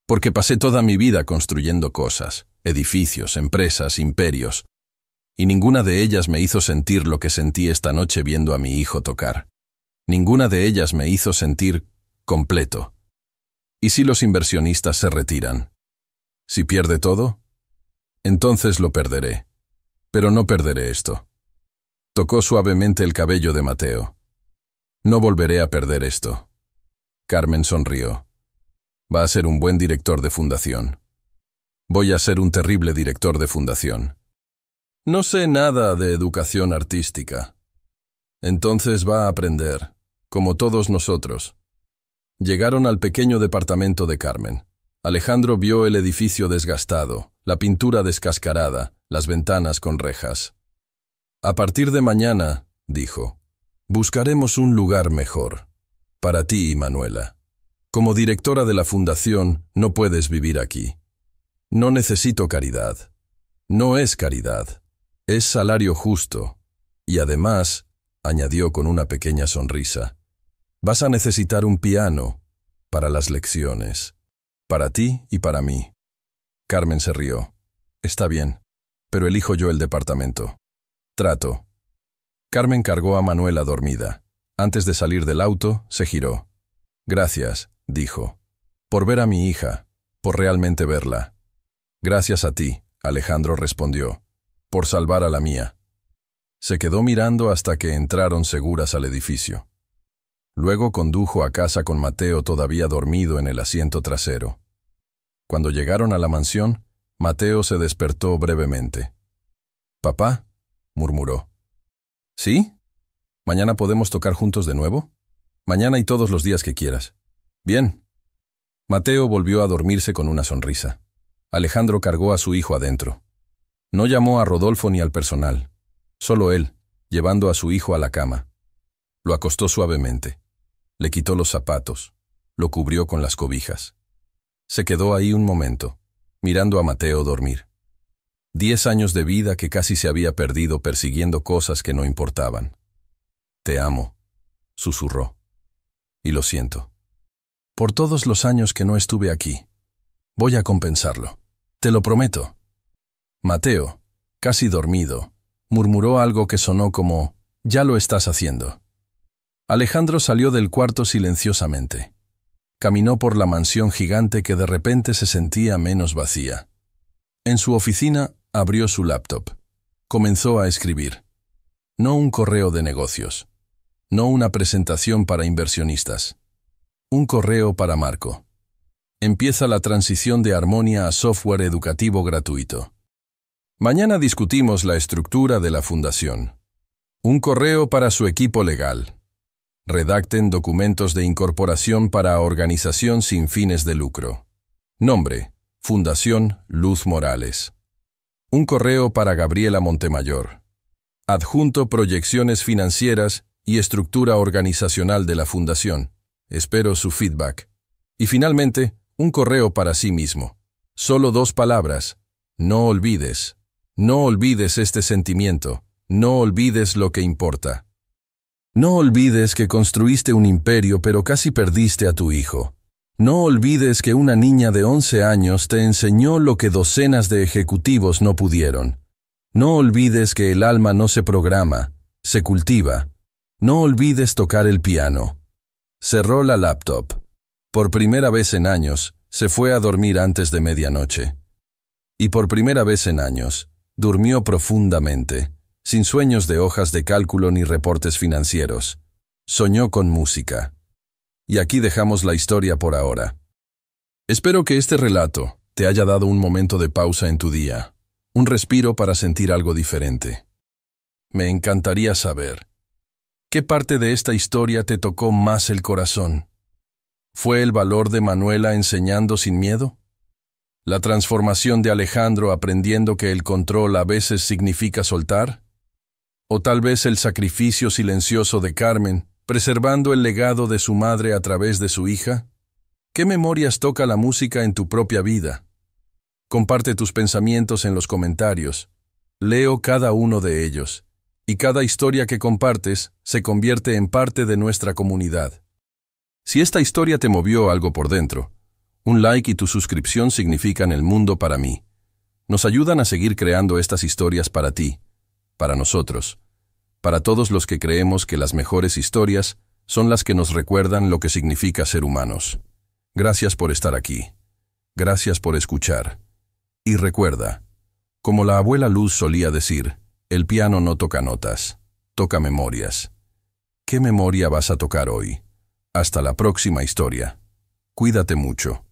Speaker 1: Porque pasé toda mi vida construyendo cosas, edificios, empresas, imperios, y ninguna de ellas me hizo sentir lo que sentí esta noche viendo a mi hijo tocar. Ninguna de ellas me hizo sentir completo. ¿Y si los inversionistas se retiran? ¿Si pierde todo? Entonces lo perderé. Pero no perderé esto. Tocó suavemente el cabello de Mateo. No volveré a perder esto. Carmen sonrió. Va a ser un buen director de fundación. Voy a ser un terrible director de fundación. No sé nada de educación artística. Entonces va a aprender, como todos nosotros. Llegaron al pequeño departamento de Carmen. Alejandro vio el edificio desgastado, la pintura descascarada, las ventanas con rejas. A partir de mañana, dijo, buscaremos un lugar mejor. Para ti, Manuela. Como directora de la fundación, no puedes vivir aquí. No necesito caridad. No es caridad. Es salario justo. Y además, añadió con una pequeña sonrisa, vas a necesitar un piano para las lecciones. Para ti y para mí. Carmen se rió. Está bien, pero elijo yo el departamento. Trato. Carmen cargó a Manuela dormida. Antes de salir del auto, se giró. Gracias, dijo, por ver a mi hija, por realmente verla. Gracias a ti, Alejandro respondió, por salvar a la mía. Se quedó mirando hasta que entraron seguras al edificio. Luego condujo a casa con Mateo todavía dormido en el asiento trasero. Cuando llegaron a la mansión, Mateo se despertó brevemente. «¿Papá?», murmuró. «¿Sí? ¿Mañana podemos tocar juntos de nuevo? Mañana y todos los días que quieras». «Bien». Mateo volvió a dormirse con una sonrisa. Alejandro cargó a su hijo adentro. No llamó a Rodolfo ni al personal. Solo él, llevando a su hijo a la cama. Lo acostó suavemente. Le quitó los zapatos. Lo cubrió con las cobijas. Se quedó ahí un momento, mirando a Mateo dormir. 10 años de vida que casi se había perdido persiguiendo cosas que no importaban. «Te amo», susurró. «Y lo siento. Por todos los años que no estuve aquí. Voy a compensarlo. Te lo prometo». Mateo, casi dormido, murmuró algo que sonó como, «Ya lo estás haciendo». Alejandro salió del cuarto silenciosamente. Caminó por la mansión gigante que de repente se sentía menos vacía. En su oficina abrió su laptop. Comenzó a escribir. No un correo de negocios. No una presentación para inversionistas. Un correo para Marco. Empieza la transición de Armonia a software educativo gratuito. Mañana discutimos la estructura de la fundación. Un correo para su equipo legal. Redacten documentos de incorporación para organización sin fines de lucro. Nombre: Fundación Luz Morales. Un correo para Gabriela Montemayor. Adjunto proyecciones financieras y estructura organizacional de la fundación. Espero su feedback. Y finalmente, un correo para sí mismo. Solo 2 palabras. No olvides. No olvides este sentimiento. No olvides lo que importa. No olvides que construiste un imperio pero casi perdiste a tu hijo. No olvides que una niña de 11 años te enseñó lo que docenas de ejecutivos no pudieron. No olvides que el alma no se programa, se cultiva. No olvides tocar el piano. Cerró la laptop. Por primera vez en años, se fue a dormir antes de medianoche. Y por primera vez en años, durmió profundamente, sin sueños de hojas de cálculo ni reportes financieros. Soñó con música. Y aquí dejamos la historia por ahora. Espero que este relato te haya dado un momento de pausa en tu día, un respiro para sentir algo diferente. Me encantaría saber. ¿Qué parte de esta historia te tocó más el corazón? ¿Fue el valor de Manuela enseñando sin miedo? ¿La transformación de Alejandro aprendiendo que el control a veces significa soltar? ¿O tal vez el sacrificio silencioso de Carmen, preservando el legado de su madre a través de su hija? ¿Qué memorias toca la música en tu propia vida? Comparte tus pensamientos en los comentarios. Leo cada uno de ellos, y cada historia que compartes se convierte en parte de nuestra comunidad. Si esta historia te movió algo por dentro, un like y tu suscripción significan el mundo para mí. Nos ayudan a seguir creando estas historias para ti, para nosotros, para todos los que creemos que las mejores historias son las que nos recuerdan lo que significa ser humanos. Gracias por estar aquí. Gracias por escuchar. Y recuerda, como la abuela Luz solía decir, el piano no toca notas, toca memorias. ¿Qué memoria vas a tocar hoy? Hasta la próxima historia. Cuídate mucho.